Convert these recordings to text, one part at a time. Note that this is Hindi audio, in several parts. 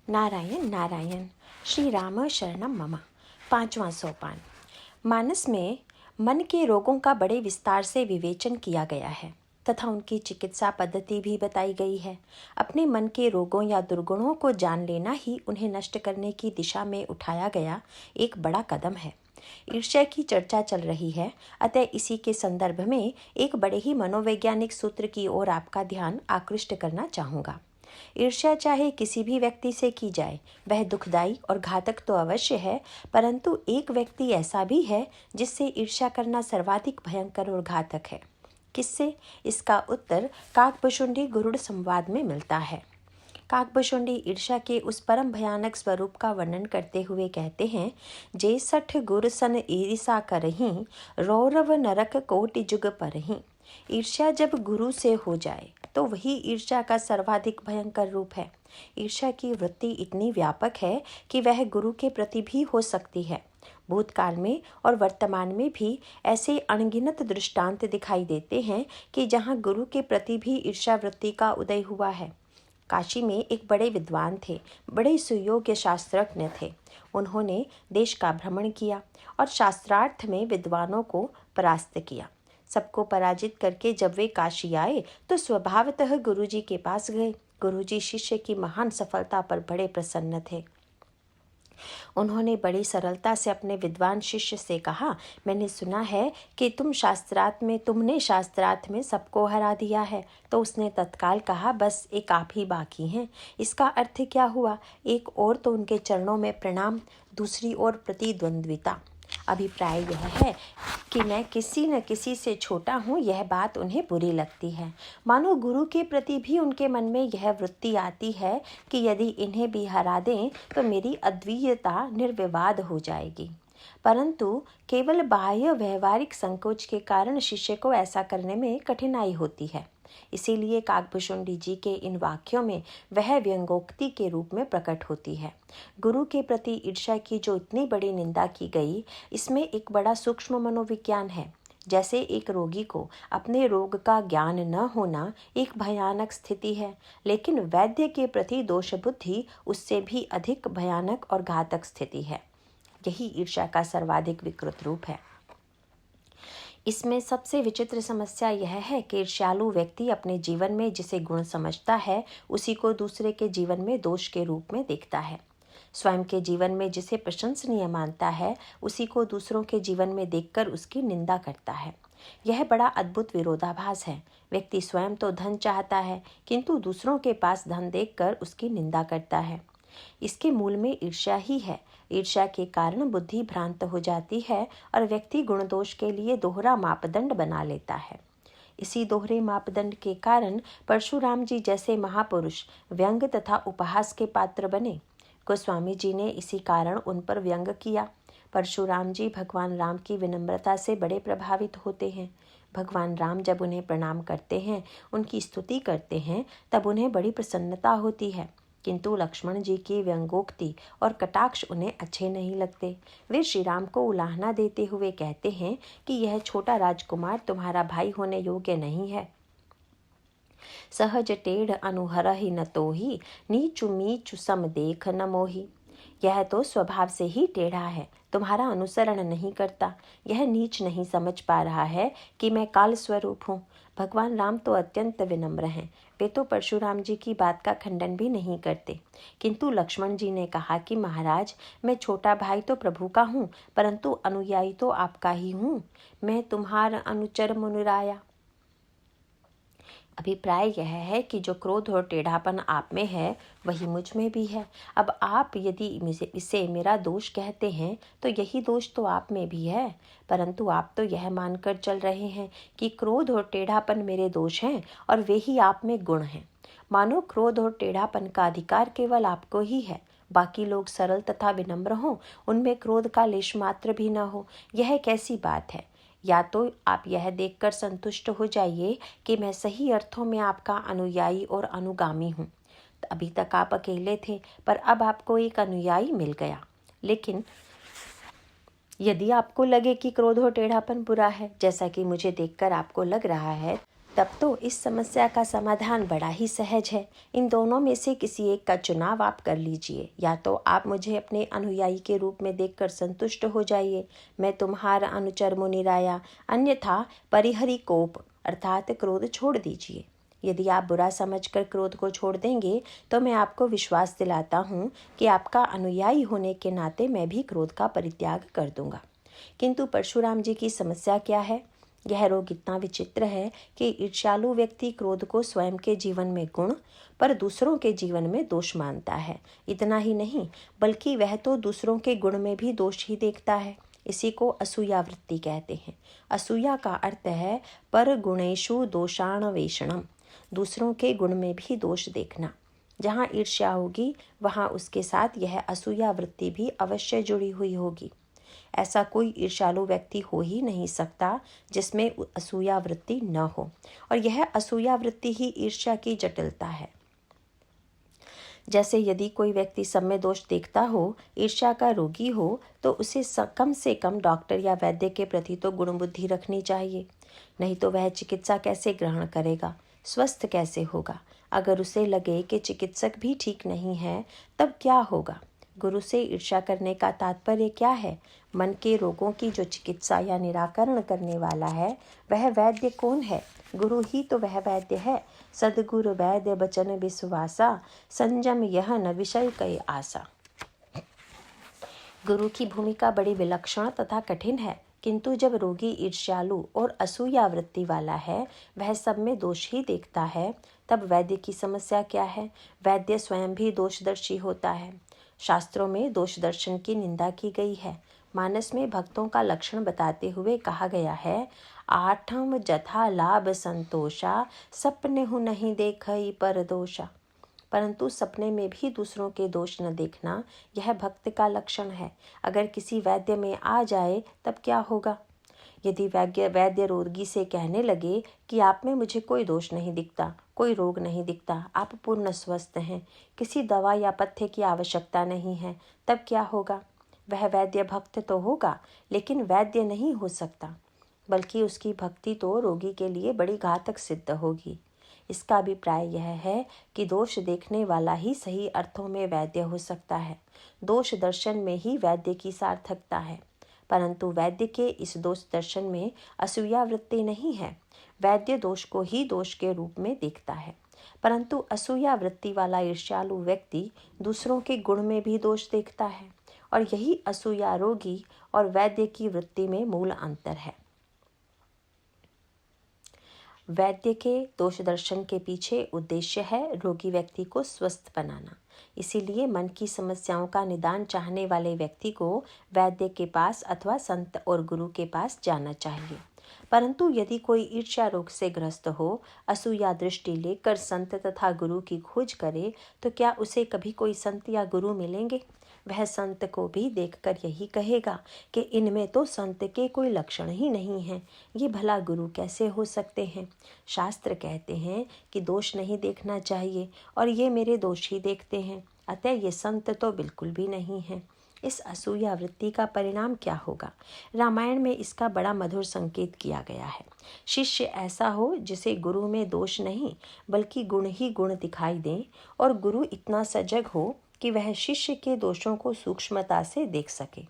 नारायण नारायण श्री राम शरणम मम। 5वां सोपान। मानस में मन के रोगों का बड़े विस्तार से विवेचन किया गया है तथा उनकी चिकित्सा पद्धति भी बताई गई है। अपने मन के रोगों या दुर्गुणों को जान लेना ही उन्हें नष्ट करने की दिशा में उठाया गया एक बड़ा कदम है। ईर्ष्या की चर्चा चल रही है, अतः इसी के संदर्भ में एक बड़े ही मनोवैज्ञानिक सूत्र की ओर आपका ध्यान आकृष्ट करना चाहूँगा। ईर्ष्या चाहे किसी भी व्यक्ति से की जाए वह दुखदायी और घातक तो अवश्य है, परंतु एक व्यक्ति ऐसा भी है जिससे ईर्ष्या करना सर्वाधिक भयंकर और घातक है। किससे? इसका उत्तर काकभुशुंडी गरुड़ संवाद में मिलता है। काकभुशुंडी ईर्ष्या के उस परम भयानक स्वरूप का वर्णन करते हुए कहते हैं, जे सठ गुर सन ईर्षा करहीं, रौरव नरक कोटि जुग परहीं। ईर्ष्या जब गुरु से हो जाए तो वही ईर्ष्या का सर्वाधिक भयंकर रूप है। ईर्ष्या की वृत्ति इतनी व्यापक है कि वह गुरु के प्रति भी हो सकती है। भूतकाल में और वर्तमान में भी ऐसे अनगिनत दृष्टांत दिखाई देते हैं कि जहाँ गुरु के प्रति भी ईर्ष्या वृत्ति का उदय हुआ है। काशी में एक बड़े विद्वान थे, बड़े सुयोग्य शास्त्रज्ञ थे। उन्होंने देश का भ्रमण किया और शास्त्रार्थ में विद्वानों को परास्त किया। सबको पराजित करके जब वे काशी आए तो स्वभावतः गुरुजी के पास गए। गुरुजी शिष्य की महान सफलता पर बड़े प्रसन्न थे। उन्होंने बड़ी सरलता से अपने विद्वान शिष्य से कहा, मैंने सुना है कि तुमने शास्त्रार्थ में सबको हरा दिया है। तो उसने तत्काल कहा, बस एक आप ही बाकी हैं। इसका अर्थ क्या हुआ? एक ओर तो उनके चरणों में प्रणाम, दूसरी ओर प्रतिद्वंद्विता। अभिप्राय यह है कि मैं किसी न किसी से छोटा हूँ, यह बात उन्हें बुरी लगती है। मानो गुरु के प्रति भी उनके मन में यह वृत्ति आती है कि यदि इन्हें भी हरा दें तो मेरी अद्वितीयता निर्विवाद हो जाएगी। परंतु केवल बाह्य व्यवहारिक संकोच के कारण शिष्य को ऐसा करने में कठिनाई होती है। इसीलिए काकभुशुंडी जी के इन वाक्यों में वह व्यंग्योक्ति के रूप में प्रकट होती है। गुरु के प्रति ईर्ष्या की जो इतनी बड़ी निंदा की गई, इसमें एक बड़ा सूक्ष्म मनोविज्ञान है। जैसे एक रोगी को अपने रोग का ज्ञान न होना एक भयानक स्थिति है, लेकिन वैद्य के प्रति दोष बुद्धि उससे भी अधिक भयानक और घातक स्थिति है। यही ईर्ष्या का सर्वाधिक विकृत रूप है। इसमें सबसे विचित्र समस्या यह है कि ईर्ष्यालु व्यक्ति अपने जीवन में जिसे गुण समझता है उसी को दूसरे के जीवन में दोष के रूप में देखता है। स्वयं के जीवन में जिसे प्रशंसनीय मानता है उसी को दूसरों के जीवन में देखकर उसकी निंदा करता है। यह बड़ा अद्भुत विरोधाभास है। व्यक्ति स्वयं तो धन चाहता है, किंतु दूसरों के पास धन देखकर उसकी निंदा करता है। इसके मूल में ईर्ष्या ही है। ईर्ष्या के कारण बुद्धि भ्रांत हो जाती है और व्यक्ति गुण दोष के लिए दोहरा मापदंड बना लेता है। इसी दोहरे मापदंड के कारण परशुराम जी जैसे महापुरुष व्यंग तथा उपहास के पात्र बने। गोस्वामी जी ने इसी कारण उन पर व्यंग किया। परशुराम जी भगवान राम की विनम्रता से बड़े प्रभावित होते हैं। भगवान राम जब उन्हें प्रणाम करते हैं, उनकी स्तुति करते हैं, तब उन्हें बड़ी प्रसन्नता होती है। किंतु लक्ष्मण जी की व्यंगोक्ति और कटाक्ष उन्हें अच्छे नहीं लगते। वे श्री राम को उलाहना देते हुए कहते हैं कि यह छोटा राजकुमार तुम्हारा भाई होने योग्य नहीं है। सहज टेढ़ अनुहर ही न तो ही, नीचु मीचु सम देख न मोही। यह तो स्वभाव से ही टेढ़ा है, तुम्हारा अनुसरण नहीं करता। यह नीच नहीं समझ पा रहा है कि मैं काल स्वरूप हूँ। भगवान राम तो अत्यंत विनम्र हैं। वे तो परशुराम जी की बात का खंडन भी नहीं करते। किंतु लक्ष्मण जी ने कहा कि महाराज, मैं छोटा भाई तो प्रभु का हूँ, परंतु अनुयायी तो आपका ही हूँ। मैं तुम्हारा अनुचर मुनिराया। अभिप्राय यह है कि जो क्रोध और टेढ़ापन आप में है वही मुझ में भी है। अब आप यदि इसे मेरा दोष कहते हैं तो यही दोष तो आप में भी है, परंतु आप तो यह मानकर चल रहे हैं कि क्रोध और टेढ़ापन मेरे दोष हैं और वे ही आप में गुण हैं। मानो क्रोध और टेढ़ापन का अधिकार केवल आपको ही है। बाकी लोग सरल तथा विनम्र हों, उनमें क्रोध का लेश मात्र भी न हो। यह कैसी बात है? या तो आप यह देखकर संतुष्ट हो जाइए कि मैं सही अर्थों में आपका अनुयायी और अनुगामी हूँ। अभी तक आप अकेले थे, पर अब आपको एक अनुयायी मिल गया। लेकिन यदि आपको लगे कि क्रोध और टेढ़ापन बुरा है, जैसा कि मुझे देखकर आपको लग रहा है, तब तो इस समस्या का समाधान बड़ा ही सहज है। इन दोनों में से किसी एक का चुनाव आप कर लीजिए। या तो आप मुझे अपने अनुयायी के रूप में देखकर संतुष्ट हो जाइए, मैं तुम्हारा अनुचर मुनिराया, अन्यथा परिहरि कोप अर्थात क्रोध छोड़ दीजिए। यदि आप बुरा समझकर क्रोध को छोड़ देंगे तो मैं आपको विश्वास दिलाता हूँ कि आपका अनुयायी होने के नाते मैं भी क्रोध का परित्याग कर दूंगा। किंतु परशुराम जी की समस्या क्या है? यह रोग इतना विचित्र है कि ईर्ष्यालु व्यक्ति क्रोध को स्वयं के जीवन में गुण पर दूसरों के जीवन में दोष मानता है। इतना ही नहीं, बल्कि वह तो दूसरों के गुण में भी दोष ही देखता है। इसी को असूया वृत्ति कहते हैं। असूया का अर्थ है पर गुणेषु दोषाणवेषणम, दूसरों के गुण में भी दोष देखना। जहाँ ईर्ष्या होगी वहाँ उसके साथ यह असूया वृत्ति भी अवश्य जुड़ी हुई होगी। ऐसा कोई ईर्ष्यालु व्यक्ति हो ही नहीं सकता जिसमें असूया वृत्ति न हो, और यह असूया वृत्ति ही ईर्ष्या की जटिलता है। जैसे यदि कोई व्यक्ति सब में दोष देखता हो, ईर्ष्या का रोगी हो, तो उसे कम से कम डॉक्टर या वैद्य के प्रति तो गुण बुद्धि रखनी चाहिए, नहीं तो वह चिकित्सा कैसे ग्रहण करेगा, स्वस्थ कैसे होगा। अगर उसे लगे कि चिकित्सक भी ठीक नहीं है, तब क्या होगा? गुरु से ईर्ष्या करने का तात्पर्य क्या है? मन के रोगों की जो चिकित्सा या निराकरण करने वाला है, वह वैद्य कौन है? गुरु ही तो वह वैद्य है। सदगुरु वैद्य बचन विश्वासा, संयम यह न विषय कई आशा। गुरु की भूमिका बड़ी विलक्षण तथा कठिन है, किंतु जब रोगी ईर्ष्यालु और असूया वृत्ति वाला है, वह सब में दोष ही देखता है, तब वैद्य की समस्या क्या है? वैद्य स्वयं भी दोषदर्शी होता है। शास्त्रों में दोष दर्शन की निंदा की गई है। मानस में भक्तों का लक्षण बताते हुए कहा गया है, आठम जथा लाभ संतोषा, सपने हूँ नहीं देखई पर दोषा। परंतु सपने में भी दूसरों के दोष न देखना, यह भक्त का लक्षण है। अगर किसी वैद्य में आ जाए तब क्या होगा? यदि वैद्य रोगी से कहने लगे कि आप में मुझे कोई दोष नहीं दिखता, कोई रोग नहीं दिखता, आप पूर्ण स्वस्थ हैं, किसी दवा या पथ्य की आवश्यकता नहीं है, तब क्या होगा? वह वैद्य भक्त तो होगा, लेकिन वैद्य नहीं हो सकता, बल्कि उसकी भक्ति तो रोगी के लिए बड़ी घातक सिद्ध होगी। इसका अभिप्राय यह है कि दोष देखने वाला ही सही अर्थों में वैद्य हो सकता है। दोष दर्शन में ही वैद्य की सार्थकता है, परंतु वैद्य के इस दोष दर्शन में असूया वृत्ति नहीं है। वैद्य दोष को ही दोष के रूप में देखता है, परंतु असूया वृत्ति वाला ईर्ष्यालु व्यक्ति दूसरों के गुण में भी दोष देखता है, और यही असूया रोगी और वैद्य की वृत्ति में मूल अंतर है। वैद्य के दोष दर्शन के पीछे उद्देश्य है रोगी व्यक्ति को स्वस्थ बनाना। इसीलिए मन की समस्याओं का निदान चाहने वाले व्यक्ति को वैद्य के पास अथवा संत और गुरु के पास जाना चाहिए। परंतु यदि कोई ईर्ष्या रोग से ग्रस्त हो, असूया दृष्टि लेकर संत तथा गुरु की खोज करे, तो क्या उसे कभी कोई संत या गुरु मिलेंगे? वह संत को भी देखकर यही कहेगा कि इनमें तो संत के कोई लक्षण ही नहीं हैं, ये भला गुरु कैसे हो सकते हैं? शास्त्र कहते हैं कि दोष नहीं देखना चाहिए, और ये मेरे दोष ही देखते हैं, अतः ये संत तो बिल्कुल भी नहीं है। इस असूया वृत्ति का परिणाम क्या होगा? रामायण में इसका बड़ा मधुर संकेत किया गया है। शिष्य ऐसा हो जिसे गुरु में दोष नहीं बल्कि गुण ही गुण दिखाई दें, और गुरु इतना सजग हो कि वह शिष्य के दोषों को सूक्ष्मता से देख सके।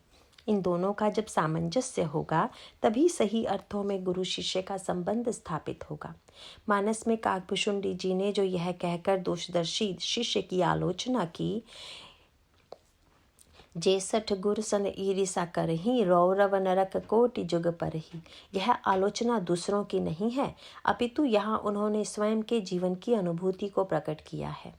इन दोनों का जब सामंजस्य होगा, तभी सही अर्थों में गुरु शिष्य का संबंध स्थापित होगा। मानस में काकभुशुंडी जी ने जो यह कहकर दोषदर्शी शिष्य की आलोचना की, जेसठ गुर सन ईरिसा करही, रौरव नरक कोटि जुग परही, यह आलोचना दूसरों की नहीं है, अपितु यहाँ उन्होंने स्वयं के जीवन की अनुभूति को प्रकट किया है।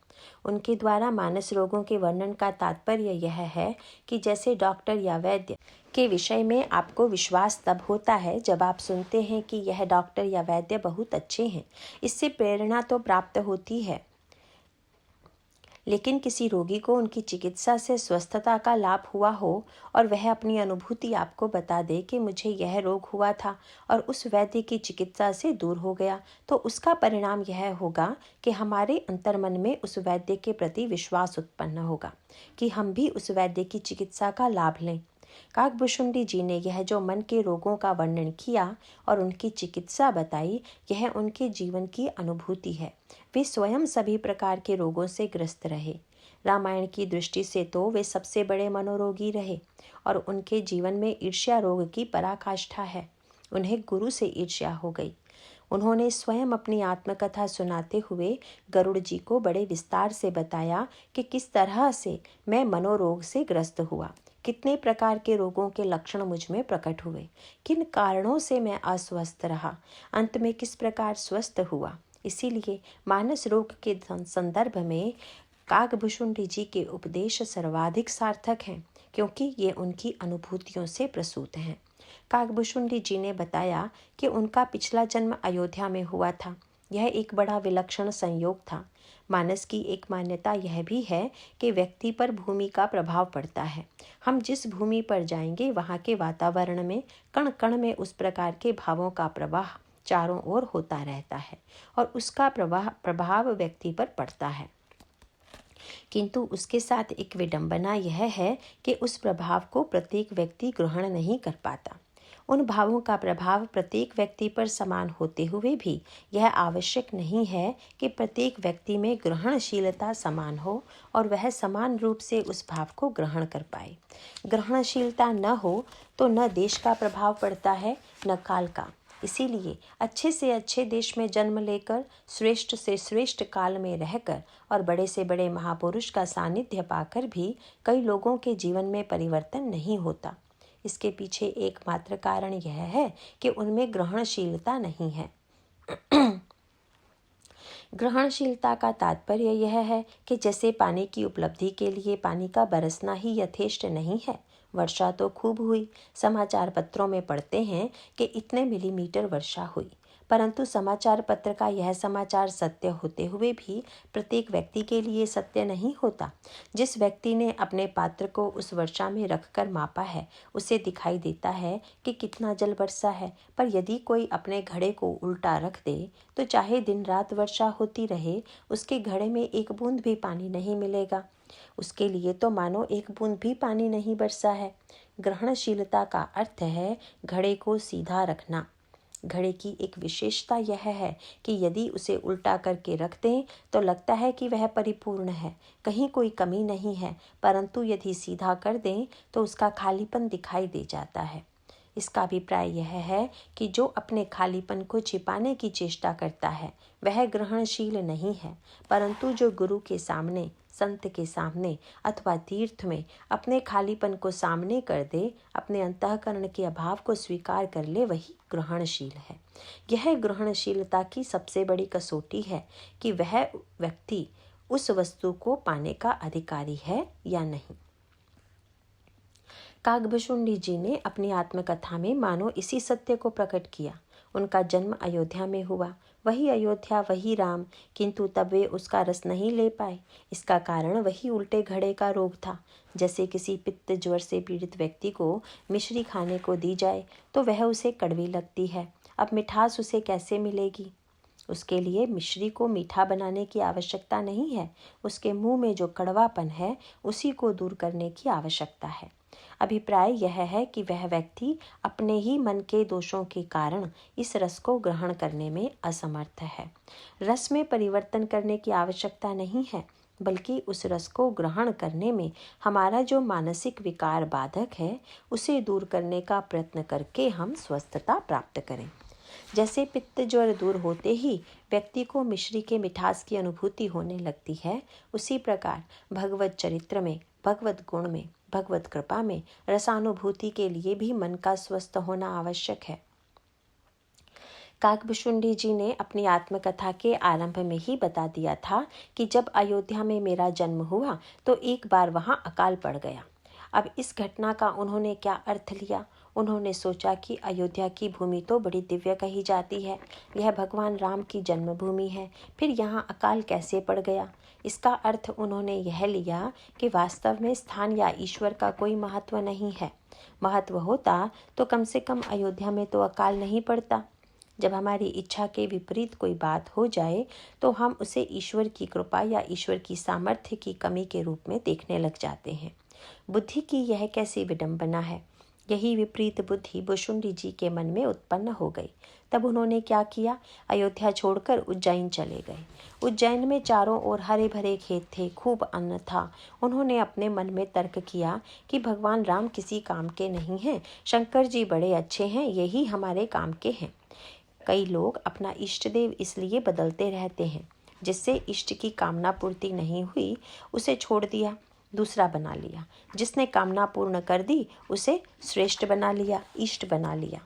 उनके द्वारा मानस रोगों के वर्णन का तात्पर्य यह है कि जैसे डॉक्टर या वैद्य के विषय में आपको विश्वास तब होता है जब आप सुनते हैं कि यह डॉक्टर या वैद्य बहुत अच्छे हैं, इससे प्रेरणा तो प्राप्त होती है, लेकिन किसी रोगी को उनकी चिकित्सा से स्वस्थता का लाभ हुआ हो और वह अपनी अनुभूति आपको बता दे कि मुझे यह रोग हुआ था और उस वैद्य की चिकित्सा से दूर हो गया, तो उसका परिणाम यह होगा कि हमारे अंतर्मन में उस वैद्य के प्रति विश्वास उत्पन्न होगा कि हम भी उस वैद्य की चिकित्सा का लाभ लें। काकभुशुंडी जी ने यह जो मन के रोगों का वर्णन किया और उनकी चिकित्सा बताई, यह उनके जीवन की अनुभूति है। वे स्वयं सभी प्रकार के रोगों से ग्रस्त रहे। रामायण की दृष्टि से तो वे सबसे बड़े मनोरोगी रहे और उनके जीवन में ईर्ष्या रोग की पराकाष्ठा है। उन्हें गुरु से ईर्ष्या हो गई। उन्होंने स्वयं अपनी आत्मकथा सुनाते हुए गरुड़ जी को बड़े विस्तार से बताया कि किस तरह से मैं मनोरोग से ग्रस्त हुआ, कितने प्रकार के रोगों के लक्षण मुझ में प्रकट हुए, किन कारणों से मैं अस्वस्थ रहा, अंत में किस प्रकार स्वस्थ हुआ। इसीलिए मानस रोग के संदर्भ में काकभुशुंडी जी के उपदेश सर्वाधिक सार्थक हैं, क्योंकि ये उनकी अनुभूतियों से प्रसूत हैं। काकभुशुंडी जी ने बताया कि उनका पिछला जन्म अयोध्या में हुआ था। यह एक बड़ा विलक्षण संयोग था। मानस की एक मान्यता यह भी है कि व्यक्ति पर भूमि का प्रभाव पड़ता है। हम जिस भूमि पर जाएंगे वहाँ के वातावरण में कण कण में उस प्रकार के भावों का प्रवाह चारों ओर होता रहता है और उसका प्रभाव व्यक्ति पर पड़ता है। किंतु उसके साथ एक विडंबना यह है कि उस प्रभाव को प्रत्येक व्यक्ति ग्रहण नहीं कर पाता। उन भावों का प्रभाव प्रत्येक व्यक्ति पर समान होते हुए भी यह आवश्यक नहीं है कि प्रत्येक व्यक्ति में ग्रहणशीलता समान हो और वह समान रूप से उस भाव को ग्रहण कर पाए। ग्रहणशीलता न हो तो न देश का प्रभाव पड़ता है न काल का। इसीलिए अच्छे से अच्छे देश में जन्म लेकर, श्रेष्ठ से श्रेष्ठ काल में रहकर और बड़े से बड़े महापुरुष का सानिध्य पाकर भी कई लोगों के जीवन में परिवर्तन नहीं होता। इसके पीछे एकमात्र कारण यह है कि उनमें ग्रहणशीलता नहीं है। ग्रहणशीलता का तात्पर्य यह है कि जैसे पानी की उपलब्धि के लिए पानी का बरसना ही यथेष्ट नहीं है। वर्षा तो खूब हुई, समाचार पत्रों में पढ़ते हैं कि इतने मिलीमीटर वर्षा हुई, परंतु समाचार पत्र का यह समाचार सत्य होते हुए भी प्रत्येक व्यक्ति के लिए सत्य नहीं होता। जिस व्यक्ति ने अपने पात्र को उस वर्षा में रखकर मापा है, उसे दिखाई देता है कि कितना जल बरसा है, पर यदि कोई अपने घड़े को उल्टा रख दे तो चाहे दिन रात वर्षा होती रहे, उसके घड़े में एक बूंद भी पानी नहीं मिलेगा। उसके लिए तो मानो एक बूंद भी पानी नहीं बरसा है। ग्रहणशीलता का अर्थ है घड़े को सीधा रखना। घड़े की एक विशेषता यह है कि यदि उसे उल्टा करके रख दें तो लगता है कि वह परिपूर्ण है, कहीं कोई कमी नहीं है, परंतु यदि सीधा कर दें तो उसका खालीपन दिखाई दे जाता है। इसका अभिप्राय यह है कि जो अपने खालीपन को छिपाने की चेष्टा करता है वह ग्रहणशील नहीं है, परंतु जो गुरु के सामने, संत के सामने अथवा तीर्थ में अपने खालीपन को सामने कर दे, अपने अंतःकरण के अभाव को स्वीकार कर ले, वही ग्रहणशील है। यह ग्रहणशीलता की सबसे बड़ी कसौटी है कि वह व्यक्ति उस वस्तु को पाने का अधिकारी है या नहीं। काकभुशुंडी जी ने अपनी आत्मकथा में मानो इसी सत्य को प्रकट किया। उनका जन्म अयोध्या में हुआ, वही अयोध्या वही राम, किंतु तब वे उसका रस नहीं ले पाए। इसका कारण वही उल्टे घड़े का रोग था। जैसे किसी पित्त ज्वर से पीड़ित व्यक्ति को मिश्री खाने को दी जाए तो वह उसे कड़वी लगती है। अब मिठास उसे कैसे मिलेगी? उसके लिए मिश्री को मीठा बनाने की आवश्यकता नहीं है, उसके मुंह में जो कड़वापन है उसी को दूर करने की आवश्यकता है। अभिप्राय यह है कि वह व्यक्ति अपने ही मन के दोषों के कारण इस रस को ग्रहण करने में असमर्थ है। रस में परिवर्तन करने की आवश्यकता नहीं है, बल्कि उस रस को ग्रहण करने में हमारा जो मानसिक विकार बाधक है उसे दूर करने का प्रयत्न करके हम स्वस्थता प्राप्त करें। जैसे पित्त ज्वर दूर होते ही व्यक्ति को मिश्री के मिठास की अनुभूति होने लगती है, उसी प्रकार भगवत चरित्र में, भगवत गुण में, भगवत कृपा में रसानुभूति के लिए भी मन का स्वस्थ होना आवश्यक है। काकभुशुंडी जी ने अपनी आत्मकथा के आरंभ में ही बता दिया था कि जब अयोध्या में मेरा जन्म हुआ तो एक बार वहां अकाल पड़ गया। अब इस घटना का उन्होंने क्या अर्थ लिया? उन्होंने सोचा कि अयोध्या की भूमि तो बड़ी दिव्य कही जाती है, यह भगवान राम की जन्मभूमि है, फिर यहाँ अकाल कैसे पड़ गया? इसका अर्थ उन्होंने यह लिया कि वास्तव में स्थान या ईश्वर का कोई महत्व नहीं है। महत्व होता तो कम से कम अयोध्या में तो अकाल नहीं पड़ता। जब हमारी इच्छा के विपरीत कोई बात हो जाए तो हम उसे ईश्वर की कृपा या ईश्वर की सामर्थ्य की कमी के रूप में देखने लग जाते हैं। बुद्धि की यह कैसी विडंबना है। यही विपरीत बुद्धि भुशुंडी जी के मन में उत्पन्न हो गई। तब उन्होंने क्या किया, अयोध्या छोड़कर उज्जैन चले गए। उज्जैन में चारों ओर हरे भरे खेत थे, खूब अन्न था। उन्होंने अपने मन में तर्क किया कि भगवान राम किसी काम के नहीं हैं, शंकर जी बड़े अच्छे हैं, यही हमारे काम के हैं। कई लोग अपना इष्ट देव इसलिए बदलते रहते हैं, जिससे इष्ट की कामना पूर्ति नहीं हुई उसे छोड़ दिया, दूसरा बना लिया। जिसने कामना पूर्ण कर दी उसे श्रेष्ठ बना लिया, इष्ट बना लिया।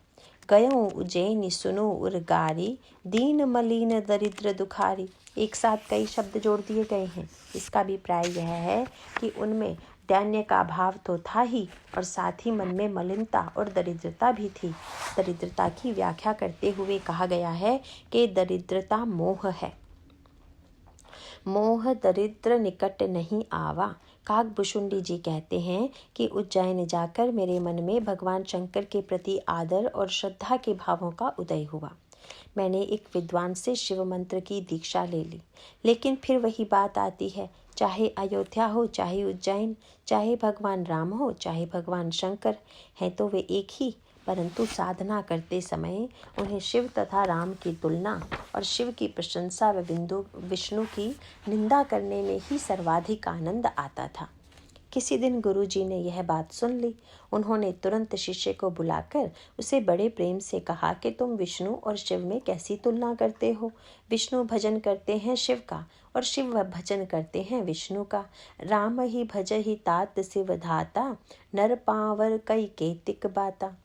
गयों उज्जैन सुनो उर्गारी, दीन मलिन दरिद्र दुखारी। एक साथ कई शब्द जोड़ दिए गए हैं। इसका अभिप्राय यह है कि उनमें दैन्य का भाव तो था ही, और साथ ही मन में मलिनता और दरिद्रता भी थी। दरिद्रता की व्याख्या करते हुए कहा गया है कि दरिद्रता मोह है। मोह दरिद्र निकट नहीं आवा। काकभुशुंडी जी कहते हैं कि उज्जैन जाकर मेरे मन में भगवान शंकर के प्रति आदर और श्रद्धा के भावों का उदय हुआ। मैंने एक विद्वान से शिव मंत्र की दीक्षा ले ली, लेकिन फिर वही बात आती है, चाहे अयोध्या हो, चाहे उज्जैन, चाहे भगवान राम हो, चाहे भगवान शंकर, हैं तो वे एक ही, परंतु साधना करते समय उन्हें शिव तथा राम की तुलना और शिव की प्रशंसा व विष्णु की निंदा करने में ही सर्वाधिक आनंद आता था। किसी दिन गुरुजी ने यह बात सुन ली। उन्होंने तुरंत शिष्य को बुलाकर उसे बड़े प्रेम से कहा कि तुम विष्णु और शिव में कैसी तुलना करते हो। विष्णु भजन करते हैं शिव का और शिव भजन करते हैं विष्णु का। राम ही भज ही तात शिव धाता, नर पावर कई केतिक बाता।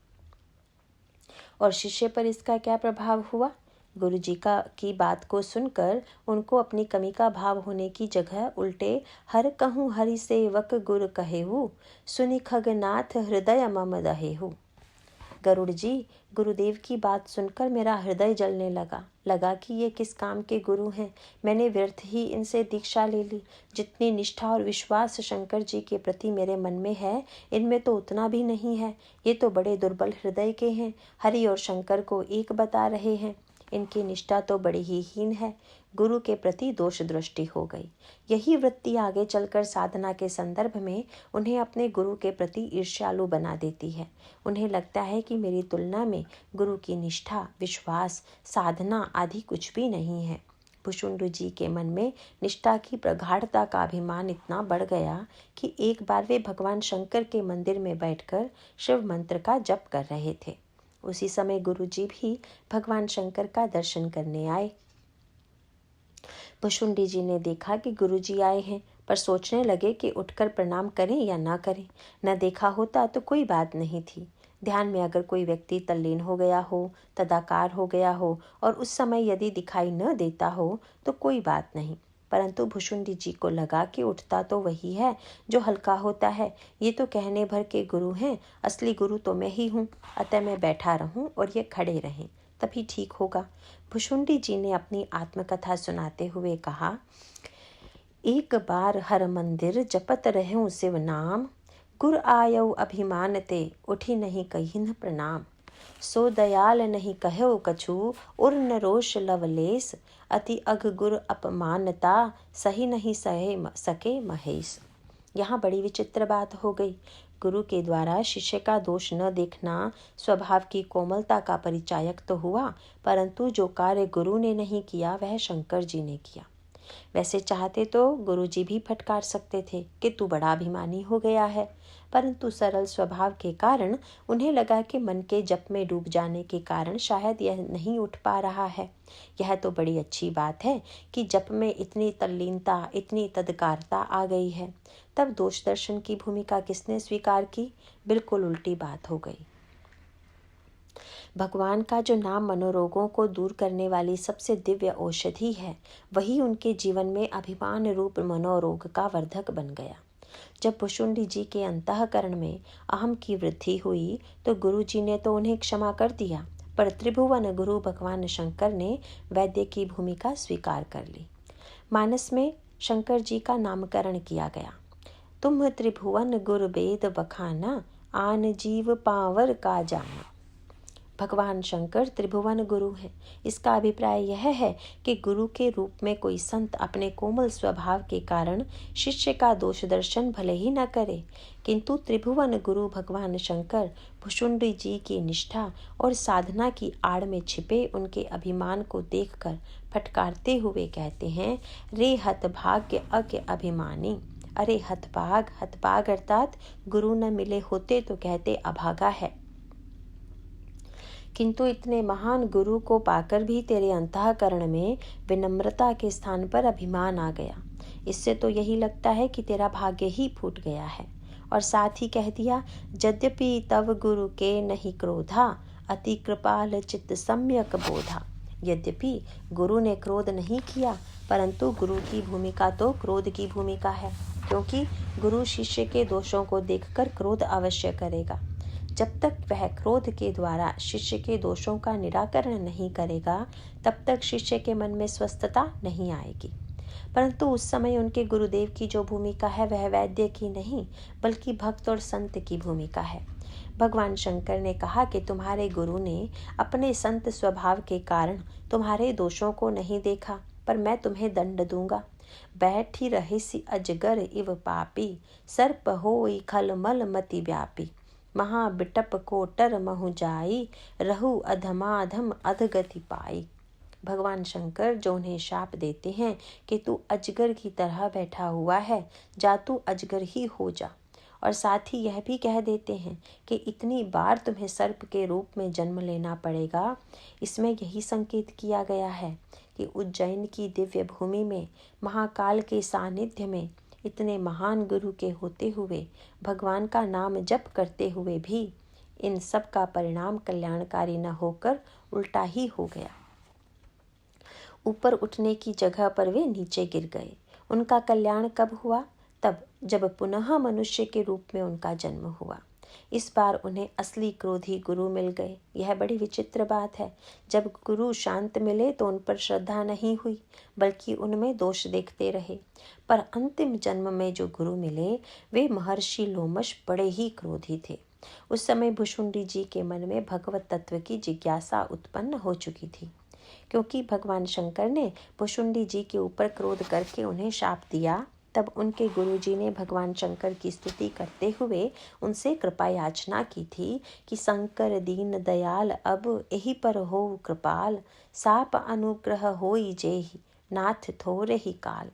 और शिष्य पर इसका क्या प्रभाव हुआ। गुरुजी की बात को सुनकर उनको अपनी कमी का भाव होने की जगह उल्टे हर कहूँ हरि सेवक गुर कहेहु, सुनि खगनाथ हृदय मम दहेहु। गरुड़ जी, गुरुदेव की बात सुनकर मेरा हृदय जलने लगा कि ये किस काम के गुरु हैं। मैंने व्यर्थ ही इनसे दीक्षा ले ली। जितनी निष्ठा और विश्वास शंकर जी के प्रति मेरे मन में है, इनमें तो उतना भी नहीं है। ये तो बड़े दुर्बल हृदय के हैं, हरि और शंकर को एक बता रहे हैं। इनकी निष्ठा तो बड़ी ही हीन है। गुरु के प्रति दोष दृष्टि हो गई। यही वृत्ति आगे चलकर साधना के संदर्भ में उन्हें अपने गुरु के प्रति ईर्ष्यालु बना देती है। उन्हें लगता है कि मेरी तुलना में गुरु की निष्ठा, विश्वास, साधना आदि कुछ भी नहीं है। भुशुंडी जी के मन में निष्ठा की प्रगाढ़ता का अभिमान इतना बढ़ गया कि एक बार वे भगवान शंकर के मंदिर में बैठकर शिव मंत्र का जप कर रहे थे। उसी समय गुरुजी भी भगवान शंकर का दर्शन करने आए। भुशुंडी जी ने देखा कि गुरुजी आए हैं, पर सोचने लगे कि उठकर प्रणाम करें या ना करें। न देखा होता तो कोई बात नहीं थी। ध्यान में अगर कोई व्यक्ति तल्लीन हो गया हो, तदाकार हो गया हो और उस समय यदि दिखाई न देता हो तो कोई बात नहीं, परंतु भुशुंडी जी को लगा कि उठता तो वही है जो हल्का होता है। ये तो कहने भर के गुरु हैं, असली गुरु तो मैं ही हूँ, अतः मैं बैठा रहूं और ये खड़े रहें, तभी ठीक होगा। भुशुंडी जी ने अपनी आत्मकथा सुनाते हुए कहा, एक बार हर मंदिर जपत रहूं शिव नाम, गुर आयौ अभिमान ते उठी नहीं कहिन प्रणाम। सो दयाल नहीं कहो कछु, उर न रोष लवलेस, अति अघ गुर अपमानता, सही नहीं सहे सके महेश। यहाँ बड़ी विचित्र बात हो गई। गुरु के द्वारा शिष्य का दोष न देखना स्वभाव की कोमलता का परिचायक तो हुआ, परंतु जो कार्य गुरु ने नहीं किया वह शंकर जी ने किया। वैसे चाहते तो गुरुजी भी फटकार सकते थे कि तू बड़ा अभिमानी हो गया है, परंतु सरल स्वभाव के कारण उन्हें लगा कि मन के जप में डूब जाने के कारण शायद यह नहीं उठ पा रहा है। यह तो बड़ी अच्छी बात है कि जप में इतनी तल्लीनता, इतनी तदकारता आ गई है। तब दोष दर्शन की भूमिका किसने स्वीकार की? बिल्कुल उल्टी बात हो गई। भगवान का जो नाम मनोरोगों को दूर करने वाली सबसे दिव्य औषधि है, वही उनके जीवन में अभिमान रूप मनोरोग का वर्धक बन गया। जब भुशुंडी जी के अंतःकरण में अहम की वृद्धि हुई तो गुरु जी ने तो उन्हें क्षमा कर दिया, पर त्रिभुवन गुरु भगवान शंकर ने वैद्य की भूमिका स्वीकार कर ली। मानस में शंकर जी का नामकरण किया गया। तुम त्रिभुवन गुर वेद बखाना, आन जीव पावर का जाना। भगवान शंकर त्रिभुवन गुरु हैं। इसका अभिप्राय यह है कि गुरु के रूप में कोई संत अपने कोमल स्वभाव के कारण शिष्य का दोष दर्शन भले ही न करे, किंतु त्रिभुवन गुरु भगवान शंकर भुशुंडी जी की निष्ठा और साधना की आड़ में छिपे उनके अभिमान को देखकर फटकारते हुए कहते हैं, रे हतभाग्य अज्ञ अभिमानी। अरे हतभाग, हतभाग अर्थात गुरु न मिले होते तो कहते अभागा है, किंतु इतने महान गुरु को पाकर भी तेरे अंतःकरण में विनम्रता के स्थान पर अभिमान आ गया। इससे तो यही लगता है कि तेरा भाग्य ही फूट गया है। और साथ ही कह दिया, यद्यपि तव गुरु के नहीं क्रोधा, अति कृपाल चित्त सम्यक बोधा। यद्यपि गुरु ने क्रोध नहीं किया, परंतु गुरु की भूमिका तो क्रोध की भूमिका है, क्योंकि गुरु शिष्य के दोषों को देखकर क्रोध अवश्य करेगा। जब तक वह क्रोध के द्वारा शिष्य के दोषों का निराकरण नहीं करेगा, तब तक शिष्य के मन में स्वस्थता नहीं आएगी। परंतु उस समय उनके गुरुदेव की जो भूमिका है वह वैद्य की नहीं, बल्कि भक्त और संत की भूमिका है। भगवान शंकर ने कहा कि तुम्हारे गुरु ने अपने संत स्वभाव के कारण तुम्हारे दोषों को नहीं देखा, पर मैं तुम्हें दंड दूंगा। बैठी रहिसी अजगर इव पापी, सर्प होई खलमल मति व्यापी। महाबिटप कोटर महु जाई, रहु अधमाधम अधगति पाई। भगवान शंकर जो उन्हें शाप देते हैं कि तू अजगर की तरह बैठा हुआ है, जा तू अजगर ही हो जा। और साथ ही यह भी कह देते हैं कि इतनी बार तुम्हें सर्प के रूप में जन्म लेना पड़ेगा। इसमें यही संकेत किया गया है कि उज्जैन की दिव्य भूमि में महाकाल के सानिध्य में इतने महान गुरु के होते हुए भगवान का नाम जप करते हुए भी इन सब का परिणाम कल्याणकारी न होकर उल्टा ही हो गया। ऊपर उठने की जगह पर वे नीचे गिर गए। उनका कल्याण कब हुआ? तब जब पुनः मनुष्य के रूप में उनका जन्म हुआ। इस बार उन्हें असली क्रोधी गुरु मिल गए। यह बड़ी विचित्र बात है। जब गुरु शांत मिले तो उन पर श्रद्धा नहीं हुई, बल्कि उनमें दोष देखते रहे। पर अंतिम जन्म में जो गुरु मिले वे महर्षि लोमश बड़े ही क्रोधी थे। उस समय भुशुंडी जी के मन में भगवत तत्व की जिज्ञासा उत्पन्न हो चुकी थी, क्योंकि भगवान शंकर ने भुशुंडी जी के ऊपर क्रोध करके उन्हें शाप दिया। तब उनके गुरुजी ने भगवान शंकर की स्तुति करते हुए उनसे कृपा याचना की थी कि शंकर दीन दयाल अब यही पर हो कृपाल, साप अनुग्रह होई जेहि नाथ थोरे ही काल।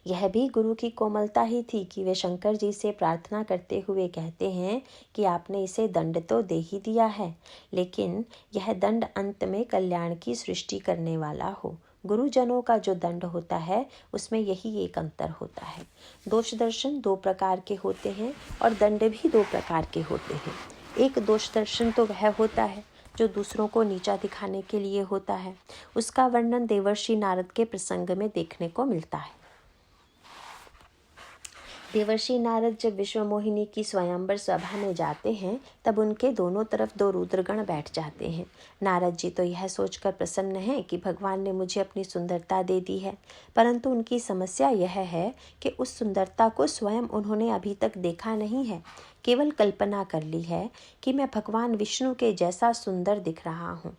यह भी गुरु की कोमलता ही थी कि वे शंकर जी से प्रार्थना करते हुए कहते हैं कि आपने इसे दंड तो दे ही दिया है, लेकिन यह दंड अंत में कल्याण की सृष्टि करने वाला हो। गुरुजनों का जो दंड होता है उसमें यही एक अंतर होता है। दोष दर्शन दो प्रकार के होते हैं और दंड भी दो प्रकार के होते हैं। एक दोष दर्शन तो वह होता है जो दूसरों को नीचा दिखाने के लिए होता है। उसका वर्णन देवर्षि नारद के प्रसंग में देखने को मिलता है। देवर्षि नारद जब विश्व मोहिनी की स्वयंवर सभा में जाते हैं तब उनके दोनों तरफ दो रुद्रगण बैठ जाते हैं। नारद जी तो यह सोचकर प्रसन्न हैं कि भगवान ने मुझे अपनी सुंदरता दे दी है, परंतु उनकी समस्या यह है कि उस सुंदरता को स्वयं उन्होंने अभी तक देखा नहीं है, केवल कल्पना कर ली है कि मैं भगवान विष्णु के जैसा सुंदर दिख रहा हूँ।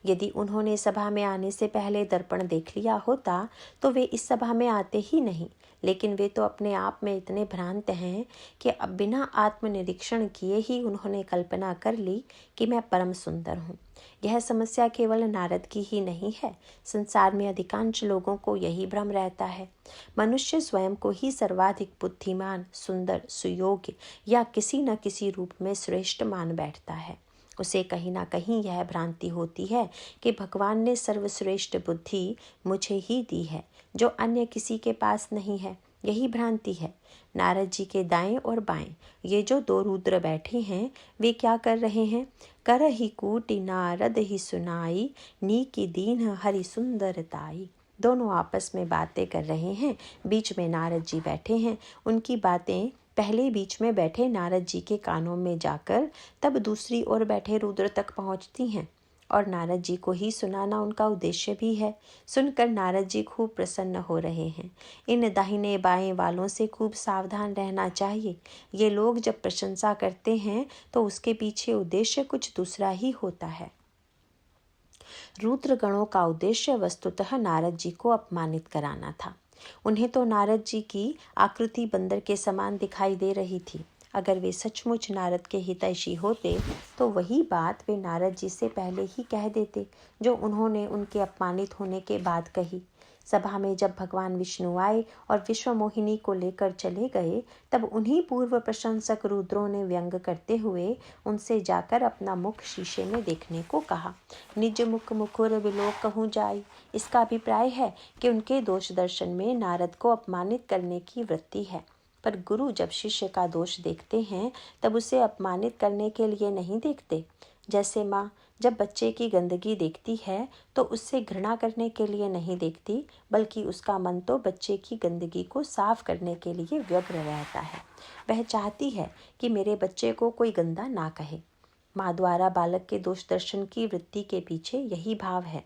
यदि उन्होंने सभा में आने से पहले दर्पण देख लिया होता तो वे इस सभा में आते ही नहीं, लेकिन वे तो अपने आप में इतने भ्रांत हैं कि अब बिना आत्मनिरीक्षण किए ही उन्होंने कल्पना कर ली कि मैं परम सुंदर हूँ। यह समस्या केवल नारद की ही नहीं है, संसार में अधिकांश लोगों को यही भ्रम रहता है। मनुष्य स्वयं को ही सर्वाधिक बुद्धिमान, सुंदर, सुयोग्य या किसी न किसी रूप में श्रेष्ठ मान बैठता है। उसे कहीं ना कहीं यह भ्रांति होती है कि भगवान ने सर्वश्रेष्ठ बुद्धि मुझे ही दी है जो अन्य किसी के पास नहीं है। यही भ्रांति है। नारद जी के दाएं और बाएं ये जो दो रुद्र बैठे हैं वे क्या कर रहे हैं? कर ही कूटी नारद ही सुनाई, नी की दीन हरि सुंदरताई। दोनों आपस में बातें कर रहे हैं। बीच में नारद जी बैठे हैं। उनकी बातें पहले बीच में बैठे नारद जी के कानों में जाकर तब दूसरी ओर बैठे रुद्र तक पहुंचती हैं। और नारद जी को ही सुनाना उनका उद्देश्य भी है। सुनकर नारद जी खूब प्रसन्न हो रहे हैं। इन दाहिने बाएं वालों से खूब सावधान रहना चाहिए। ये लोग जब प्रशंसा करते हैं तो उसके पीछे उद्देश्य कुछ दूसरा ही होता है। रुद्र गणों का उद्देश्य वस्तुतः नारद जी को अपमानित कराना था। उन्हें तो नारद जी की आकृति बंदर के समान दिखाई दे रही थी। अगर वे सचमुच नारद के हितैषी होते तो वही बात वे नारद जी से पहले ही कह देते जो उन्होंने उनके अपमानित होने के बाद कही। सभा में जब भगवान विष्णु आए और विश्व मोहिनी को लेकर चले गए तब उन्हीं पूर्व प्रशंसक रुद्रों ने व्यंग करते हुए उनसे जाकर अपना मुख शीशे में देखने को कहा। निज मुख मुखुर विलोक कहूँ जाय। इसका अभिप्राय है कि उनके दोष दर्शन में नारद को अपमानित करने की वृत्ति है। पर गुरु जब शिष्य का दोष देखते हैं तब उसे अपमानित करने के लिए नहीं देखते। जैसे माँ जब बच्चे की गंदगी देखती है तो उससे घृणा करने के लिए नहीं देखती, बल्कि उसका मन तो बच्चे की गंदगी को साफ करने के लिए व्यग्र रहता है। वह चाहती है कि मेरे बच्चे को कोई गंदा ना कहे। माँ द्वारा बालक के दोष दर्शन की वृत्ति के पीछे यही भाव है।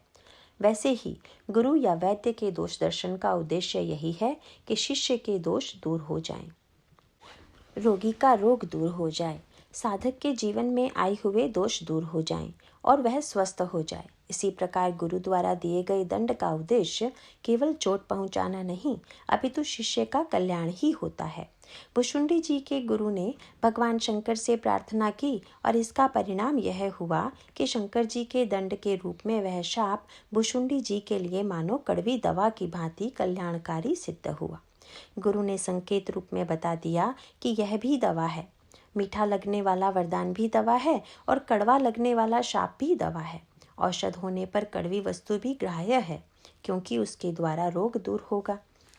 वैसे ही गुरु या वैद्य के दोष दर्शन का उद्देश्य यही है कि शिष्य के दोष दूर हो जाएं, रोगी का रोग दूर हो जाए, साधक के जीवन में आए हुए दोष दूर हो जाएं और वह स्वस्थ हो जाए। इसी प्रकार गुरु द्वारा दिए गए दंड का उद्देश्य केवल चोट पहुंचाना नहीं, अपितु शिष्य का कल्याण ही होता है। भुशुंडी जी के गुरु ने भगवान शंकर से प्रार्थना की और इसका परिणाम यह हुआ कि शंकर जी के दंड के रूप में वह शाप भुशुंडी जी के लिए मानो कड़वी दवा की भांति कल्याणकारी सिद्ध हुआ। गुरु ने संकेत रूप में बता दिया कि यह भी दवा है। मीठा लगने वाला वरदान भी दवा है और कड़वा लगने वाला शाप भी दवा है। औषध होने पर कड़वी वस्तु भी ग्राह्य है, क्योंकि उसके द्वारा रोग दूर होगा।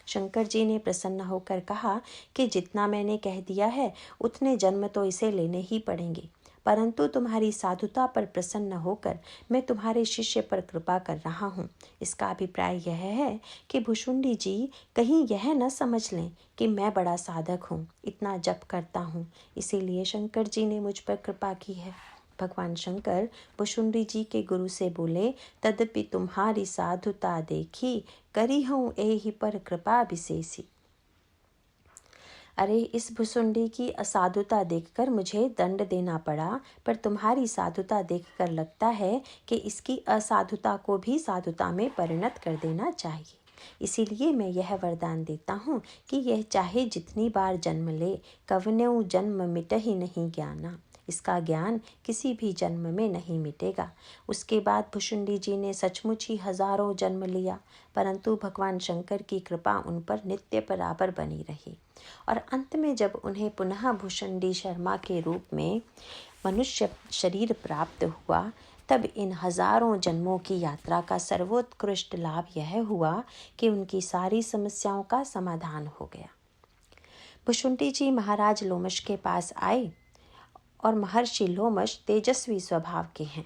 शंकर जी ने प्रसन्न होकर कहा कि जितना मैंने कह दिया है उतने जन्म तो इसे लेने ही पड़ेंगे, परंतु तुम्हारी साधुता पर प्रसन्न होकर मैं तुम्हारे शिष्य पर कृपा कर रहा हूँ। इसका अभिप्राय यह है कि भुशुंडी जी कहीं यह न समझ लें कि मैं बड़ा साधक हूँ, इतना जप करता हूँ, इसीलिए शंकर जी ने मुझ पर कृपा की है। भगवान शंकर भुशुंडी जी के गुरु से बोले, तदपि तुम्हारी साधुता देखी करी हूँ एहि पर कृपा विशेषी। अरे इस भुसुंडी की असाधुता देखकर मुझे दंड देना पड़ा, पर तुम्हारी साधुता देखकर लगता है कि इसकी असाधुता को भी साधुता में परिणत कर देना चाहिए। इसीलिए मैं यह वरदान देता हूँ कि यह चाहे जितनी बार जन्म ले, कवन्यु जन्म मिटहि नहीं ज्ञाना। इसका ज्ञान किसी भी जन्म में नहीं मिटेगा। उसके बाद भुशुंडी जी ने सचमुच ही हजारों जन्म लिया, परंतु भगवान शंकर की कृपा उन पर नित्य बराबर बनी रही और अंत में जब उन्हें पुनः भुशुंडी शर्मा के रूप में मनुष्य शरीर प्राप्त हुआ, तब इन हजारों जन्मों की यात्रा का सर्वोत्कृष्ट लाभ यह हुआ कि उनकी सारी समस्याओं का समाधान हो गया। भुशुंडी जी महाराज लोमश के पास आए और महर्षि लोमश तेजस्वी स्वभाव के हैं।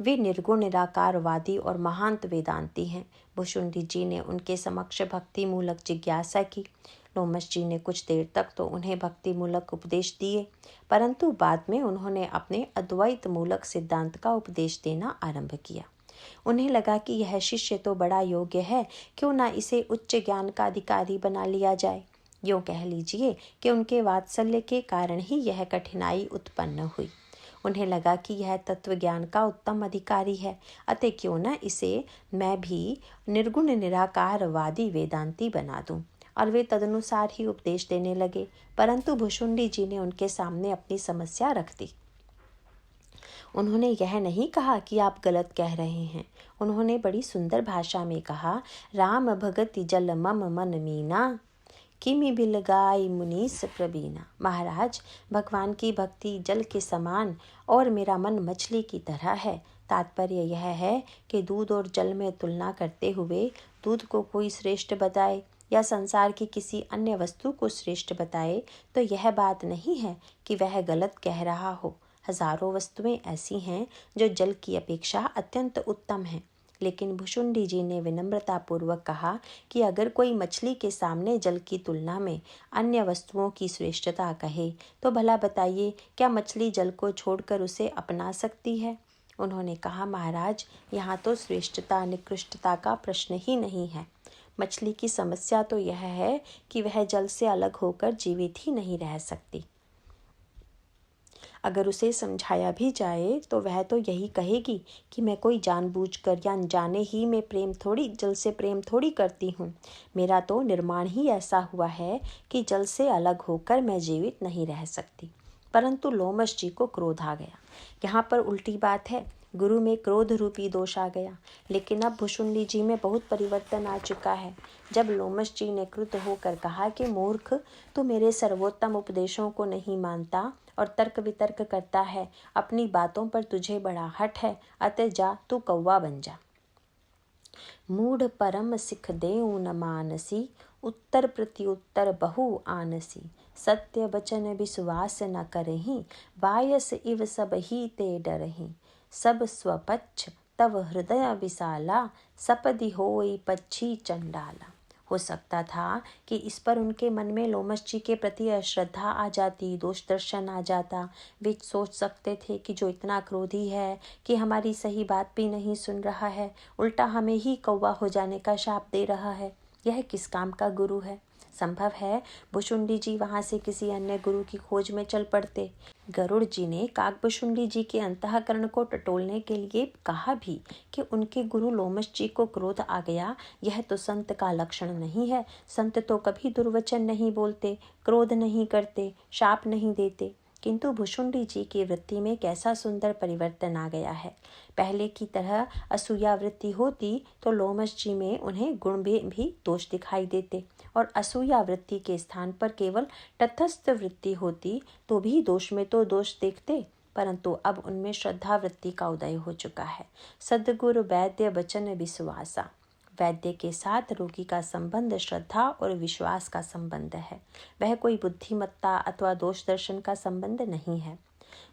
वे निर्गुण निराकारवादी और महांत वेदांती हैं। भुशुंडी जी ने उनके समक्ष भक्ति मूलक जिज्ञासा की। लोमश जी ने कुछ देर तक तो उन्हें भक्ति मूलक उपदेश दिए, परंतु बाद में उन्होंने अपने अद्वैत मूलक सिद्धांत का उपदेश देना आरंभ किया। उन्हें लगा कि यह शिष्य तो बड़ा योग्य है, क्यों ना इसे उच्च ज्ञान का अधिकारी बना लिया जाए। यूँ कह लीजिए कि उनके वात्सल्य के कारण ही यह कठिनाई उत्पन्न हुई। उन्हें लगा कि यह तत्व ज्ञान का उत्तम अधिकारी है, अतः क्यों न इसे मैं भी निर्गुण निराकारवादी वेदांती बना दूं। और वे तदनुसार ही उपदेश देने लगे, परंतु भुशुंडी जी ने उनके सामने अपनी समस्या रख दी। उन्होंने यह नहीं कहा कि आप गलत कह रहे हैं। उन्होंने बड़ी सुंदर भाषा में कहा, राम भगति जल मम मन मीना किमि बिलगाई मुनीस प्रवीणा। महाराज, भगवान की भक्ति जल के समान और मेरा मन मछली की तरह है। तात्पर्य यह है कि दूध और जल में तुलना करते हुए दूध को कोई श्रेष्ठ बताए या संसार की किसी अन्य वस्तु को श्रेष्ठ बताए तो यह बात नहीं है कि वह गलत कह रहा हो। हजारों वस्तुएं ऐसी हैं जो जल की अपेक्षा अत्यंत उत्तम हैं, लेकिन भुशुंडी जी ने विनम्रतापूर्वक कहा कि अगर कोई मछली के सामने जल की तुलना में अन्य वस्तुओं की श्रेष्ठता कहे तो भला बताइए क्या मछली जल को छोड़कर उसे अपना सकती है। उन्होंने कहा, महाराज, यहाँ तो श्रेष्ठता निकृष्टता का प्रश्न ही नहीं है। मछली की समस्या तो यह है कि वह जल से अलग होकर जीवित ही नहीं रह सकती। अगर उसे समझाया भी जाए तो वह तो यही कहेगी कि मैं कोई जानबूझकर या अनजाने ही में जल से प्रेम थोड़ी करती हूँ। मेरा तो निर्माण ही ऐसा हुआ है कि जल से अलग होकर मैं जीवित नहीं रह सकती। परंतु लोमश जी को क्रोध आ गया। यहाँ पर उल्टी बात है, गुरु में क्रोध रूपी दोष आ गया। लेकिन अब भुशुंडी जी में बहुत परिवर्तन आ चुका है। जब लोमश जी ने क्रुद्ध होकर कहा कि मूर्ख, तू मेरे सर्वोत्तम उपदेशों को नहीं मानता और तर्क वितर्क करता है, अपनी बातों पर तुझे बड़ा हठ है, अतः जा तू कौवा बन जा। मूढ़ परम सिख देऊ न मानसी, उत्तर प्रत्युत्तर बहु आनसी। सत्य वचन विश्वास न करहीं, बायस इव सब ही ते डरहीं। सब स्वपच्छ तव हृदय विशाला, सपदि होई पच्छी चंडाला। हो सकता था कि इस पर उनके मन में लोमश जी के प्रति अश्रद्धा आ जाती, दोष दर्शन आ जाता। वे सोच सकते थे कि जो इतना क्रोधी है कि हमारी सही बात भी नहीं सुन रहा है, उल्टा हमें ही कौवा हो जाने का शाप दे रहा है, यह किस काम का गुरु है। संभव है भुशुंडी जी वहां से किसी अन्य गुरु की खोज में चल पड़ते। गरुड़ जी ने काकभुशुंडी जी के अंतःकरण को टटोलने के लिए कहा भी कि उनके गुरु लोमश जी को क्रोध आ गया, यह तो संत का लक्षण नहीं है। संत तो कभी दुर्वचन नहीं बोलते, क्रोध नहीं करते, शाप नहीं देते। किंतु भुशुंडी जी की वृत्ति में कैसा सुंदर परिवर्तन आ गया है। पहले की तरह असूया वृत्ति होती तो लोमश जी में उन्हें गुण में भी दोष दिखाई देते, और असूया वृत्ति के स्थान पर केवल तटस्थ वृत्ति होती तो भी दोष में तो दोष देखते। परंतु अब उनमें श्रद्धा वृत्ति का उदय हो चुका है। सद्गुरु वैद्य वचन विश्वासा। वैद्य के साथ रोगी का संबंध श्रद्धा और विश्वास का संबंध है, वह कोई बुद्धिमत्ता अथवा दोष दर्शन का संबंध नहीं है।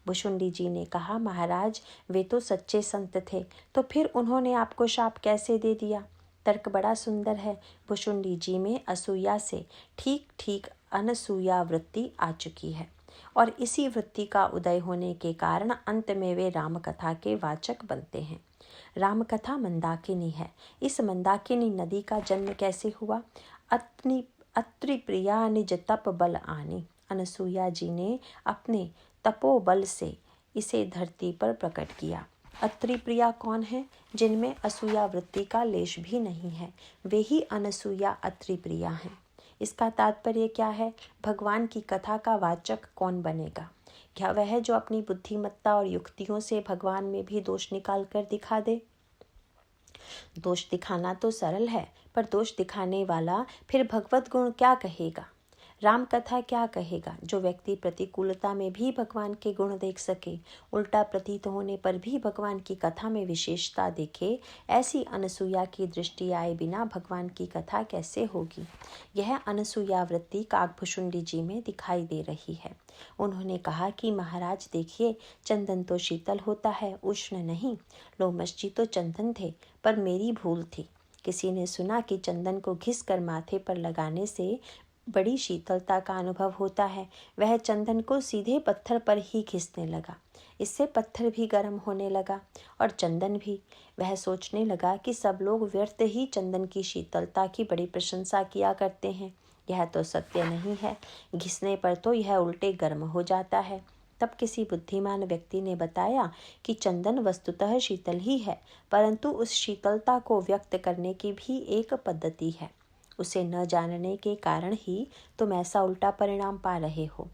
भुशुंडी जी ने कहा, महाराज, वे तो सच्चे संत थे, तो फिर उन्होंने आपको शाप कैसे दे दिया। तर्क बड़ा सुंदर है। भुशुंडी जी में असूया से ठीक ठीक अनसूया वृत्ति आ चुकी है, और इसी वृत्ति का उदय होने के कारण अंत में वे रामकथा के वाचक बनते हैं। रामकथा मंदाकिनी है। इस मंदाकिनी नदी का जन्म कैसे हुआ। अत्रि प्रिया निज तप बल आनी। अनसुईया जी ने अपने तपोबल से इसे धरती पर प्रकट किया। अत्रि प्रिया कौन है? जिनमें असूया वृत्ति का लेश भी नहीं है, वे ही अनसूया अत्रि प्रिया हैं। इसका तात्पर्य क्या है? भगवान की कथा का वाचक कौन बनेगा? क्या वह जो अपनी बुद्धिमत्ता और युक्तियों से भगवान में भी दोष निकाल कर दिखा दे? दोष दिखाना तो सरल है, पर दोष दिखाने वाला फिर भगवत गुण क्या कहेगा, राम कथा क्या कहेगा? जो व्यक्ति प्रतिकूलता में भी भगवान के गुण देख सके, उल्टा प्रतीत होने पर भी भगवान की कथा में विशेषता देखे, ऐसी अनसूया की दृष्टि आए बिना भगवान की कथा कैसे होगी? यह अनसूया वृत्ति काकभुशुंडी जी में दिखाई दे रही है। उन्होंने कहा कि महाराज देखिए, चंदन तो शीतल होता है, उष्ण नहीं। लोमश जी तो चंदन थे, पर मेरी भूल थी। किसी ने सुना कि चंदन को घिस कर माथे पर लगाने से बड़ी शीतलता का अनुभव होता है। वह चंदन को सीधे पत्थर पर ही घिसने लगा। इससे पत्थर भी गर्म होने लगा और चंदन भी। वह सोचने लगा कि सब लोग व्यर्थ ही चंदन की शीतलता की बड़ी प्रशंसा किया करते हैं। यह तो सत्य नहीं है, घिसने पर तो यह उल्टे गर्म हो जाता है। तब किसी बुद्धिमान व्यक्ति ने बताया कि चंदन वस्तुतः शीतल ही है, परंतु उस शीतलता को व्यक्त करने की भी एक पद्धति है। उसे न जानने के कारण ही तुम ऐसा उल्टा परिणाम पा रहे हो।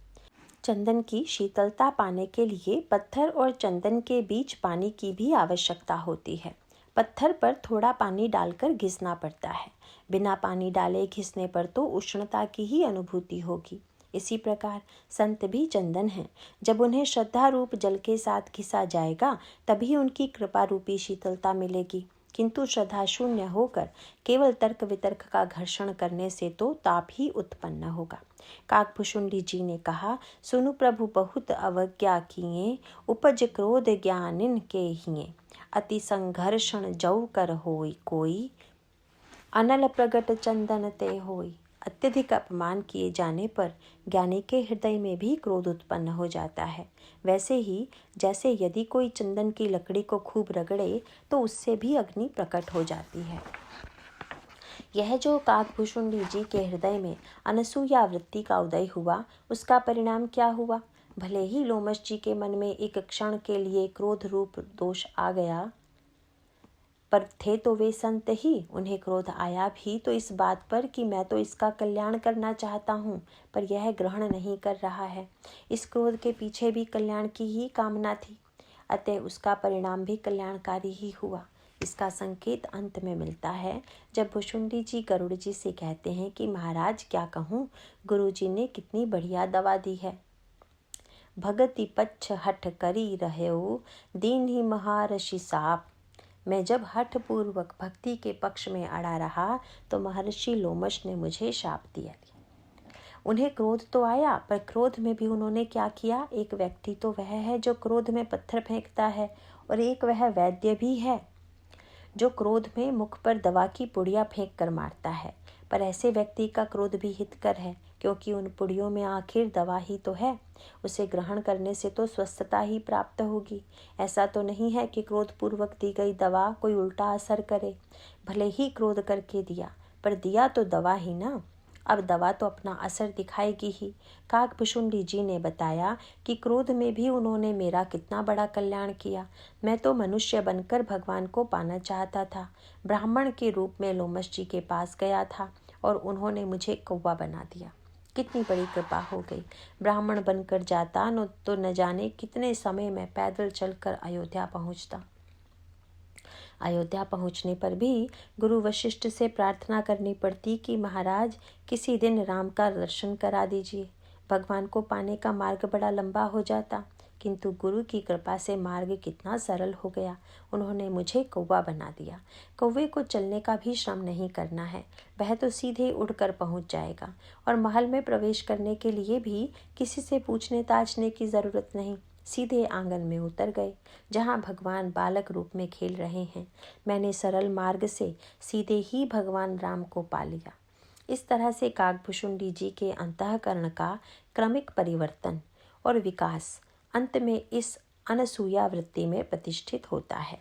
चंदन की शीतलता पाने के लिए पत्थर और चंदन के बीच पानी की भी आवश्यकता होती है। पत्थर पर थोड़ा पानी डालकर घिसना पड़ता है। बिना पानी डाले घिसने पर तो उष्णता की ही अनुभूति होगी। इसी प्रकार संत भी चंदन हैं। जब उन्हें श्रद्धा रूप जल के साथ घिसा जाएगा, तभी उनकी कृपा रूपी शीतलता मिलेगी। किंतु श्रद्धा शून्य होकर केवल तर्क वितर्क का घर्षण करने से तो ताप ही उत्पन्न होगा। काकभुशुंडी जी ने कहा, सुनु प्रभु बहुत अवज्ञा किए, उपज क्रोध ज्ञानिन के हिए। अति संघर्षण जौ कर होई कोई, अनल प्रगट चंदन ते होई। अत्यधिक अपमान किए जाने पर ज्ञानी के हृदय में भी क्रोध उत्पन्न हो जाता है। वैसे ही जैसे यदि कोई चंदन की लकड़ी को खूब रगड़े तो उससे भी अग्नि प्रकट हो जाती है। यह जो काकभूषुंडी जी के हृदय में अनसूया वृत्ति का उदय हुआ, उसका परिणाम क्या हुआ? भले ही लोमश जी के मन में एक क्षण के लिए क्रोध रूप दोष आ गया, पर थे तो वे संत ही। उन्हें क्रोध आया भी तो इस बात पर कि मैं तो इसका कल्याण करना चाहता हूँ, पर यह ग्रहण नहीं कर रहा है। इस क्रोध के पीछे भी कल्याण की ही कामना थी, अतः उसका परिणाम भी कल्याणकारी ही हुआ। इसका संकेत अंत में मिलता है जब भुशुंडी जी गरुड़ जी से कहते हैं कि महाराज क्या कहूँ, गुरु जी ने कितनी बढ़िया दवा दी है। भगति पच्छ हठ करी रहो, दीन ही महारषि साप। मैं जब हठ पूर्वक भक्ति के पक्ष में अड़ा रहा तो महर्षि लोमश ने मुझे शाप दिया। उन्हें क्रोध तो आया, पर क्रोध में भी उन्होंने क्या किया? एक व्यक्ति तो वह है जो क्रोध में पत्थर फेंकता है, और एक वह वैद्य भी है जो क्रोध में मुख पर दवा की पुड़िया फेंक कर मारता है। पर ऐसे व्यक्ति का क्रोध भी हितकर है, क्योंकि उन पुड़ियों में आखिर दवा ही तो है। उसे ग्रहण करने से तो स्वस्थता ही प्राप्त होगी। ऐसा तो नहीं है कि क्रोधपूर्वक दी गई दवा कोई उल्टा असर करे। भले ही क्रोध करके दिया, पर दिया तो दवा ही ना। अब दवा तो अपना असर दिखाएगी ही। काकभुशुंडी जी ने बताया कि क्रोध में भी उन्होंने मेरा कितना बड़ा कल्याण किया। मैं तो मनुष्य बनकर भगवान को पाना चाहता था। ब्राह्मण के रूप में लोमश जी के पास गया था और उन्होंने मुझे कौवा बना दिया। कितनी बड़ी कृपा हो गई। ब्राह्मण बनकर जाता तो न जाने कितने समय में पैदल चलकर अयोध्या पहुंचता। अयोध्या पहुंचने पर भी गुरु वशिष्ठ से प्रार्थना करनी पड़ती कि महाराज किसी दिन राम का दर्शन करा दीजिए। भगवान को पाने का मार्ग बड़ा लंबा हो जाता, किंतु गुरु की कृपा से मार्ग कितना सरल हो गया। उन्होंने मुझे कौवा बना दिया। कौवे को चलने का भी श्रम नहीं करना है, वह तो सीधे उड़कर पहुंच जाएगा, और महल में प्रवेश करने के लिए भी किसी से पूछने ताछने की जरूरत नहीं। सीधे आंगन में उतर गए, जहाँ भगवान बालक रूप में खेल रहे हैं। मैंने सरल मार्ग से सीधे ही भगवान राम को पा लिया। इस तरह से काकभुशुंडी जी के अंतःकरण का क्रमिक परिवर्तन और विकास अंत में इस अनसूया वृत्ति में प्रतिष्ठित होता है।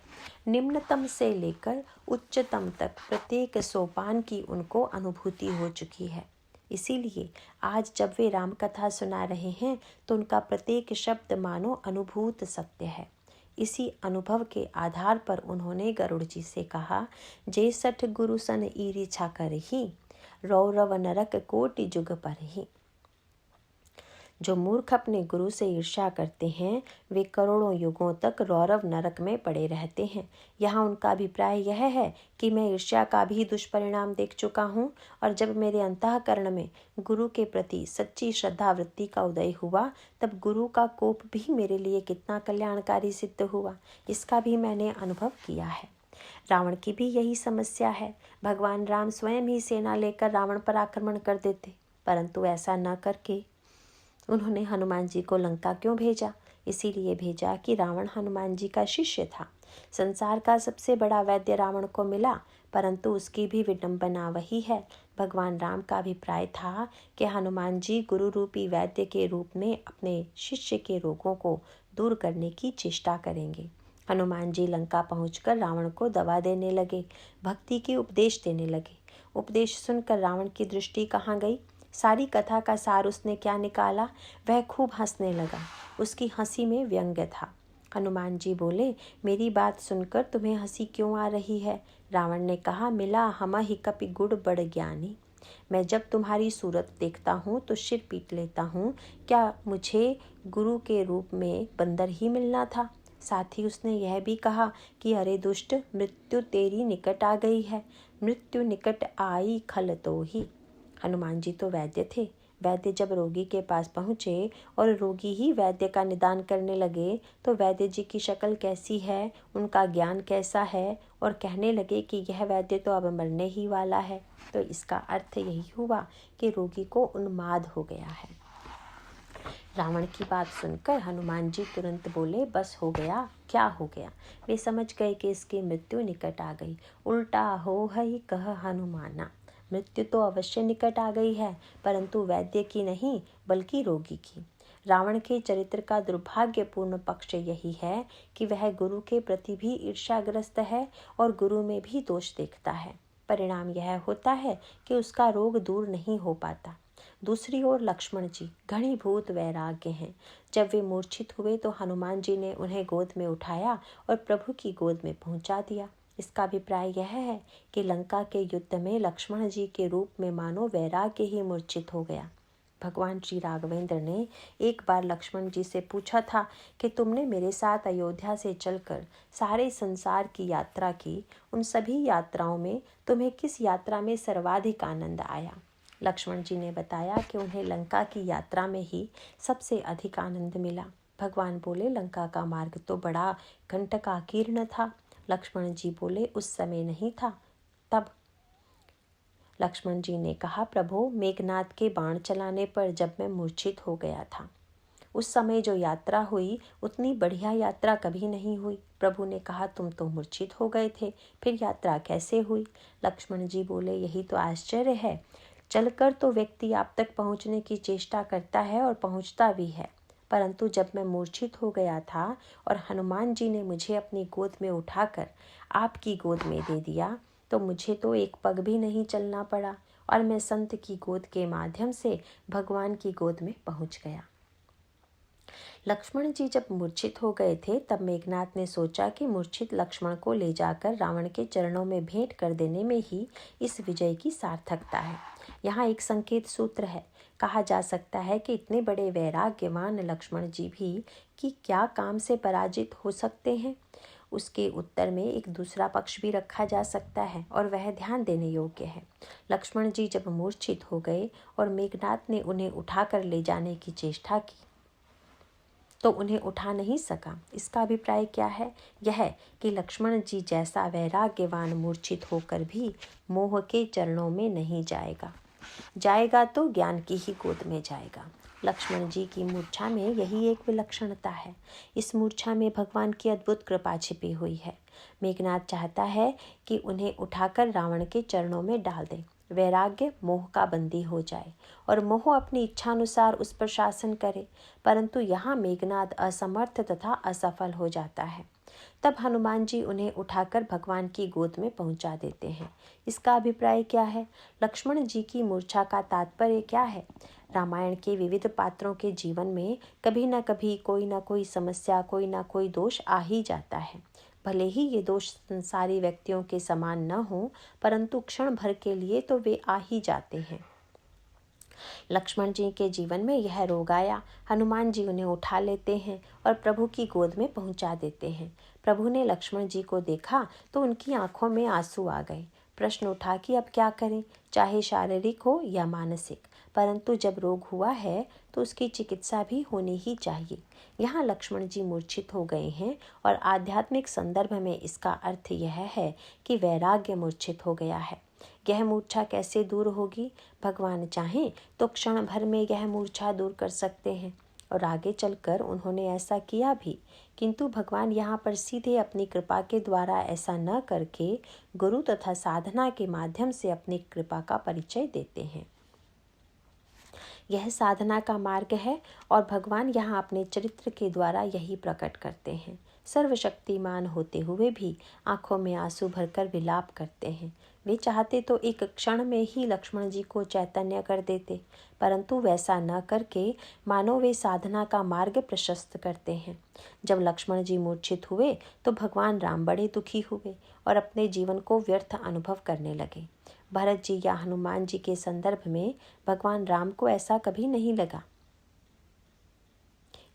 निम्नतम से लेकर उच्चतम तक प्रत्येक सोपान की उनको अनुभूति हो चुकी है। इसीलिए आज जब वे राम कथा सुना रहे हैं तो उनका प्रत्येक शब्द मानो अनुभूत सत्य है। इसी अनुभव के आधार पर उन्होंने गरुड़ जी से कहा, जे सठ गुरु सन ईरी छा कर ही, रौरव नरक कोटि जुग पर ही। जो मूर्ख अपने गुरु से ईर्ष्या करते हैं वे करोड़ों युगों तक रौरव नरक में पड़े रहते हैं। यहाँ उनका अभिप्राय यह है कि मैं ईर्ष्या का भी दुष्परिणाम देख चुका हूँ, और जब मेरे अंतःकरण में गुरु के प्रति सच्ची श्रद्धा वृत्ति का उदय हुआ तब गुरु का कोप भी मेरे लिए कितना कल्याणकारी सिद्ध हुआ, इसका भी मैंने अनुभव किया है। रावण की भी यही समस्या है। भगवान राम स्वयं ही सेना लेकर रावण पर आक्रमण कर देते, परंतु ऐसा न करके उन्होंने हनुमान जी को लंका क्यों भेजा? इसीलिए भेजा कि रावण हनुमान जी का शिष्य था। संसार का सबसे बड़ा वैद्य रावण को मिला, परंतु उसकी भी विडंबना वही है। भगवान राम का अभिप्राय था कि हनुमान जी गुरु रूपी वैद्य के रूप में अपने शिष्य के रोगों को दूर करने की चेष्टा करेंगे। हनुमान जी लंका पहुंचकर रावण को दवा देने लगे, भक्ति के उपदेश देने लगे। उपदेश सुनकर रावण की दृष्टि कहाँ गई? सारी कथा का सार उसने क्या निकाला? वह खूब हंसने लगा। उसकी हंसी में व्यंग्य था। हनुमान जी बोले, मेरी बात सुनकर तुम्हें हंसी क्यों आ रही है? रावण ने कहा, मिला हम ही कपि गुड़ बड़ ज्ञानी। मैं जब तुम्हारी सूरत देखता हूँ तो सिर पीट लेता हूँ। क्या मुझे गुरु के रूप में बंदर ही मिलना था? साथ ही उसने यह भी कहा कि अरे दुष्ट, मृत्यु तेरी निकट आ गई है। मृत्यु निकट आई खल तो ही। हनुमान जी तो वैद्य थे। वैद्य जब रोगी के पास पहुँचे और रोगी ही वैद्य का निदान करने लगे तो वैद्य जी की शक्ल कैसी है, उनका ज्ञान कैसा है, और कहने लगे कि यह वैद्य तो अब मरने ही वाला है। तो इसका अर्थ यही हुआ कि रोगी को उन्माद हो गया है। रावण की बात सुनकर हनुमान जी तुरंत बोले, बस हो गया। क्या हो गया? वे समझ गए कि इसकी मृत्यु निकट आ गई। उल्टा हो हई कह हनुमाना। मृत्यु तो अवश्य निकट आ गई है, परंतु वैद्य की नहीं बल्कि रोगी की। रावण के चरित्र का दुर्भाग्यपूर्ण पक्ष यही है कि वह गुरु के प्रति भी ईर्ष्याग्रस्त है और गुरु में भी दोष देखता है। परिणाम यह होता है कि उसका रोग दूर नहीं हो पाता। दूसरी ओर लक्ष्मण जी घनीभूत वैराग्य हैं। जब वे मूर्छित हुए तो हनुमान जी ने उन्हें गोद में उठाया और प्रभु की गोद में पहुंचा दिया। इसका अभिप्राय यह है कि लंका के युद्ध में लक्ष्मण जी के रूप में मानो वैराग्य ही मूर्छित हो गया। भगवान श्री राघवेंद्र ने एक बार लक्ष्मण जी से पूछा था कि तुमने मेरे साथ अयोध्या से चलकर सारे संसार की यात्रा की, उन सभी यात्राओं में तुम्हें किस यात्रा में सर्वाधिक आनंद आया? लक्ष्मण जी ने बताया कि उन्हें लंका की यात्रा में ही सबसे अधिक आनंद मिला। भगवान बोले, लंका का मार्ग तो बड़ा कंटकाकीर्ण था। लक्ष्मण जी बोले, उस समय नहीं था, तब। लक्ष्मण जी ने कहा, प्रभु, मेघनाद के बाण चलाने पर जब मैं मूर्छित हो गया था, उस समय जो यात्रा हुई उतनी बढ़िया यात्रा कभी नहीं हुई। प्रभु ने कहा, तुम तो मूर्छित हो गए थे, फिर यात्रा कैसे हुई? लक्ष्मण जी बोले, यही तो आश्चर्य है। चलकर तो व्यक्ति आप तक पहुंचने की चेष्टा करता है और पहुंचता भी है, परंतु जब मैं मूर्छित हो गया था और हनुमान जी ने मुझे अपनी गोद में उठाकर आपकी गोद में दे दिया, तो मुझे तो एक पग भी नहीं चलना पड़ा और मैं संत की गोद के माध्यम से भगवान की गोद में पहुंच गया। लक्ष्मण जी जब मूर्छित हो गए थे, तब मेघनाथ ने सोचा कि मूर्छित लक्ष्मण को ले जाकर रावण के चरणों में भेंट कर देने में ही इस विजय की सार्थकता है। यहाँ एक संकेत सूत्र है। कहा जा सकता है कि इतने बड़े वैराग्यवान लक्ष्मण जी भी कि क्या काम से पराजित हो सकते हैं? उसके उत्तर में एक दूसरा पक्ष भी रखा जा सकता है और वह ध्यान देने योग्य है। लक्ष्मण जी जब मूर्छित हो गए और मेघनाथ ने उन्हें उठाकर ले जाने की चेष्टा की तो उन्हें उठा नहीं सका। इसका अभिप्राय क्या है? यह कि लक्ष्मण जी जैसा वैराग्यवान मूर्छित होकर भी मोह के चरणों में नहीं जाएगा। जाएगा तो ज्ञान की ही गोद में जाएगा। लक्ष्मण जी की मूर्छा में यही एक विलक्षणता है। इस मूर्छा में भगवान की अद्भुत कृपा छिपी हुई है। मेघनाथ चाहता है कि उन्हें उठाकर रावण के चरणों में डाल दे। वैराग्य मोह का बंदी हो जाए और मोह अपनी इच्छानुसार उस पर शासन करे, परंतु यहाँ मेघनाथ असमर्थ तथा असफल हो जाता है। तब हनुमान जी उन्हें उठाकर भगवान की गोद में पहुंचा देते हैं। इसका अभिप्राय क्या है? लक्ष्मण जी की मूर्छा का तात्पर्य क्या है? रामायण के विविध पात्रों के जीवन में कभी न कभी कोई न कोई समस्या, कोई न कोई दोष आ ही जाता है। भले ही ये दोष संसारी व्यक्तियों के समान न हो, परंतु क्षण भर के लिए तो वे आ ही जाते हैं। लक्ष्मण जी के जीवन में यह रोग आया। हनुमान जी उन्हें उठा लेते हैं और प्रभु की गोद में पहुंचा देते हैं। प्रभु ने लक्ष्मण जी को देखा तो उनकी आंखों में आंसू आ गए। प्रश्न उठा कि अब क्या करें, चाहे शारीरिक हो या मानसिक, परंतु जब रोग हुआ है तो उसकी चिकित्सा भी होनी ही चाहिए। यहाँ लक्ष्मण जी मूर्छित हो गए हैं और आध्यात्मिक संदर्भ में इसका अर्थ यह है कि वैराग्य मूर्छित हो गया है। यह मूर्छा कैसे दूर होगी? भगवान चाहें तो क्षण भर में यह मूर्छा दूर कर सकते हैं और आगे चलकर उन्होंने ऐसा किया भी, किंतु भगवान यहाँ पर सीधे अपनी कृपा के द्वारा ऐसा न करके गुरु तथा साधना के माध्यम से अपनी कृपा का परिचय देते हैं। यह साधना का मार्ग है और भगवान यहाँ अपने चरित्र के द्वारा यही प्रकट करते हैं। सर्वशक्तिमान होते हुए भी आंखों में आंसू भरकर विलाप करते हैं। वे चाहते तो एक क्षण में ही लक्ष्मण जी को चैतन्य कर देते, परंतु वैसा न करके मानो वे साधना का मार्ग प्रशस्त करते हैं। जब लक्ष्मण जी मूर्छित हुए तो भगवान राम बड़े दुखी हुए और अपने जीवन को व्यर्थ अनुभव करने लगे। भरत जी या हनुमान जी के संदर्भ में भगवान राम को ऐसा कभी नहीं लगा।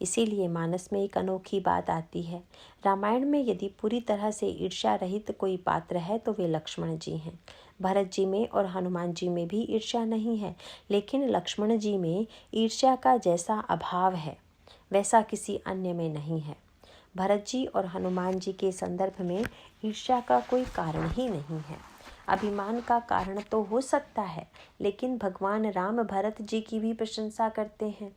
इसीलिए मानस में एक अनोखी बात आती है। रामायण में यदि पूरी तरह से ईर्ष्या रहित कोई पात्र है तो वे लक्ष्मण जी हैं। भरत जी में और हनुमान जी में भी ईर्ष्या नहीं है, लेकिन लक्ष्मण जी में ईर्ष्या का जैसा अभाव है वैसा किसी अन्य में नहीं है। भरत जी और हनुमान जी के संदर्भ में ईर्ष्या का कोई कारण ही नहीं है। अभिमान का कारण तो हो सकता है, लेकिन भगवान राम भरत जी की भी प्रशंसा करते हैं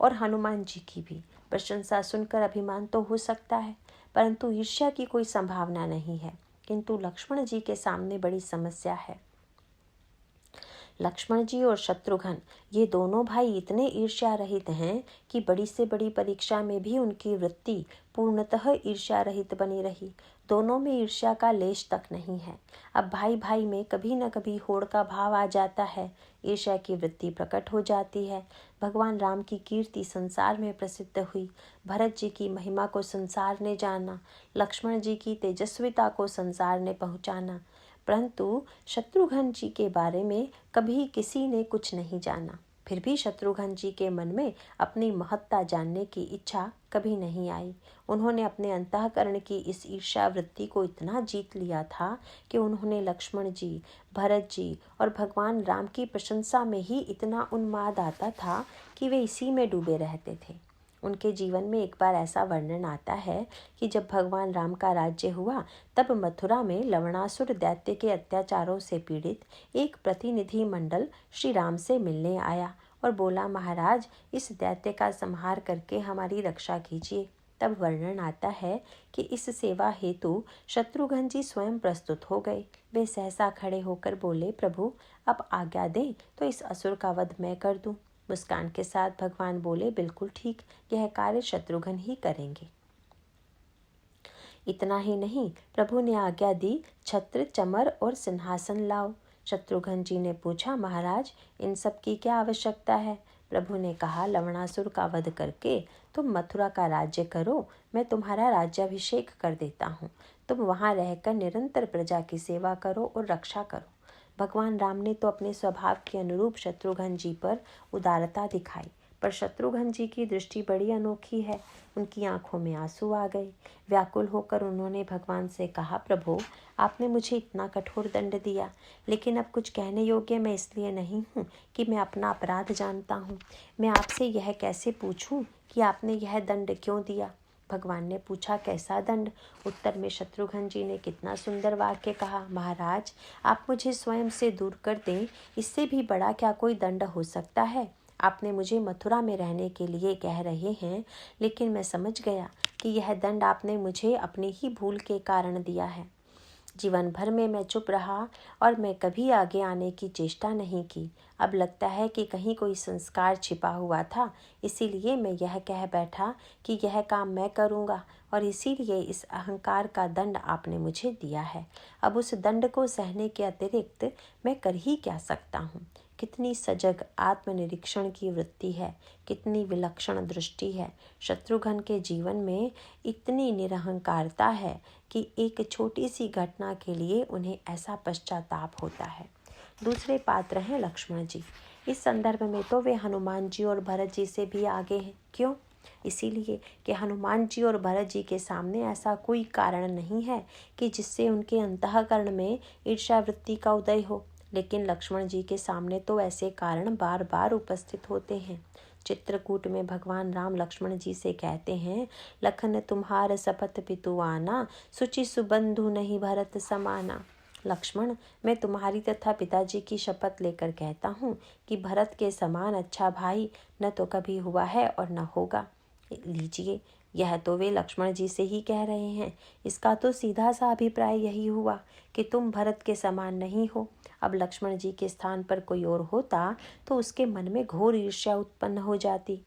और हनुमान जी की भी। प्रशंसा सुनकर अभिमान तो हो सकता है, परंतु ईर्ष्या की कोई संभावना नहीं है। किंतु लक्ष्मण जी के सामने बड़ी समस्या है। लक्ष्मण जी और शत्रुघ्न ये दोनों भाई इतने ईर्ष्या रहित हैं कि बड़ी से बड़ी परीक्षा में भी उनकी वृत्ति पूर्णतः ईर्ष्या रहित बनी रही। दोनों में ईर्ष्या का लेश तक नहीं है। अब भाई भाई में कभी न कभी होड़ का भाव आ जाता है, ईर्ष्या की वृत्ति प्रकट हो जाती है। भगवान राम की कीर्ति संसार में प्रसिद्ध हुई। भरत जी की महिमा को संसार ने जाना, लक्ष्मण जी की तेजस्विता को संसार ने पहचाना, परंतु शत्रुघ्न जी के बारे में कभी किसी ने कुछ नहीं जाना। फिर भी शत्रुघ्न जी के मन में अपनी महत्ता जानने की इच्छा कभी नहीं आई। उन्होंने अपने अंतःकरण की इस ईर्ष्या वृत्ति को इतना जीत लिया था कि उन्होंने लक्ष्मण जी, भरत जी और भगवान राम की प्रशंसा में ही इतना उन्माद आता था कि वे इसी में डूबे रहते थे। उनके जीवन में एक बार ऐसा वर्णन आता है कि जब भगवान राम का राज्य हुआ तब मथुरा में लवणासुर दैत्य के अत्याचारों से पीड़ित एक प्रतिनिधि मंडल श्री राम से मिलने आया और बोला, महाराज इस दैत्य का संहार करके हमारी रक्षा कीजिए। तब वर्णन आता है कि इस सेवा हेतु शत्रुघ्न जी स्वयं प्रस्तुत हो गए। वे सहसा खड़े होकर बोले, प्रभु अब आज्ञा दें तो इस असुर का वध मैं कर दूं। मुस्कान के साथ भगवान बोले, बिल्कुल ठीक, यह कार्य शत्रुघ्न ही करेंगे। इतना ही नहीं, प्रभु ने आज्ञा दी, छत्र, चमर और सिंहासन लाओ। शत्रुघ्न जी ने पूछा, महाराज इन सब की क्या आवश्यकता है? प्रभु ने कहा, लवणासुर का वध करके तुम मथुरा का राज्य करो, मैं तुम्हारा राज्याभिषेक कर देता हूँ। तुम वहाँ रहकर निरंतर प्रजा की सेवा करो और रक्षा करो। भगवान राम ने तो अपने स्वभाव के अनुरूप शत्रुघ्न जी पर उदारता दिखाई, पर शत्रुघ्न जी की दृष्टि बड़ी अनोखी है। उनकी आंखों में आंसू आ गए। व्याकुल होकर उन्होंने भगवान से कहा, प्रभु आपने मुझे इतना कठोर दंड दिया, लेकिन अब कुछ कहने योग्य मैं इसलिए नहीं हूँ कि मैं अपना अपराध जानता हूँ। मैं आपसे यह कैसे पूछूं कि आपने यह दंड क्यों दिया? भगवान ने पूछा, कैसा दंड? उत्तर में शत्रुघ्न जी ने कितना सुंदर वाक्य कहा, महाराज आप मुझे स्वयं से दूर कर दें, इससे भी बड़ा क्या कोई दंड हो सकता है? आपने मुझे मथुरा में रहने के लिए कह रहे हैं, लेकिन मैं समझ गया कि यह दंड आपने मुझे अपनी ही भूल के कारण दिया है। जीवन भर में मैं चुप रहा और मैं कभी आगे आने की चेष्टा नहीं की। अब लगता है कि कहीं कोई संस्कार छिपा हुआ था, इसीलिए मैं यह कह बैठा कि यह काम मैं करूँगा और इसीलिए इस अहंकार का दंड आपने मुझे दिया है। अब उस दंड को सहने के अतिरिक्त मैं कर ही क्या सकता हूँ? कितनी सजग आत्मनिरीक्षण की वृत्ति है, कितनी विलक्षण दृष्टि है। शत्रुघ्न के जीवन में इतनी निरहंकारता है कि एक छोटी सी घटना के लिए उन्हें ऐसा पश्चाताप होता है। दूसरे पात्र हैं लक्ष्मण जी। इस संदर्भ में तो वे हनुमान जी और भरत जी से भी आगे हैं। क्यों? इसीलिए कि हनुमान जी और भरत जी के सामने ऐसा कोई कारण नहीं है कि जिससे उनके अंतःकरण में ईर्ष्या वृत्ति का उदय हो, लेकिन लक्ष्मण जी के सामने तो ऐसे कारण बार बार उपस्थित होते हैं। चित्रकूट में भगवान राम लक्ष्मण जी से कहते हैं, लखन तुम्हार सपथ पितु आना, सुचि सुबंधु नहीं भरत समाना। लक्ष्मण मैं तुम्हारी तथा पिताजी की शपथ लेकर कहता हूँ कि भरत के समान अच्छा भाई न तो कभी हुआ है और न होगा। लीजिए, यह तो वे लक्ष्मण जी से ही कह रहे हैं। इसका तो सीधा सा अभिप्राय यही हुआ कि तुम भरत के समान नहीं हो। अब लक्ष्मण जी के स्थान पर कोई और होता तो उसके मन में घोर ईर्ष्या उत्पन्न हो जाती।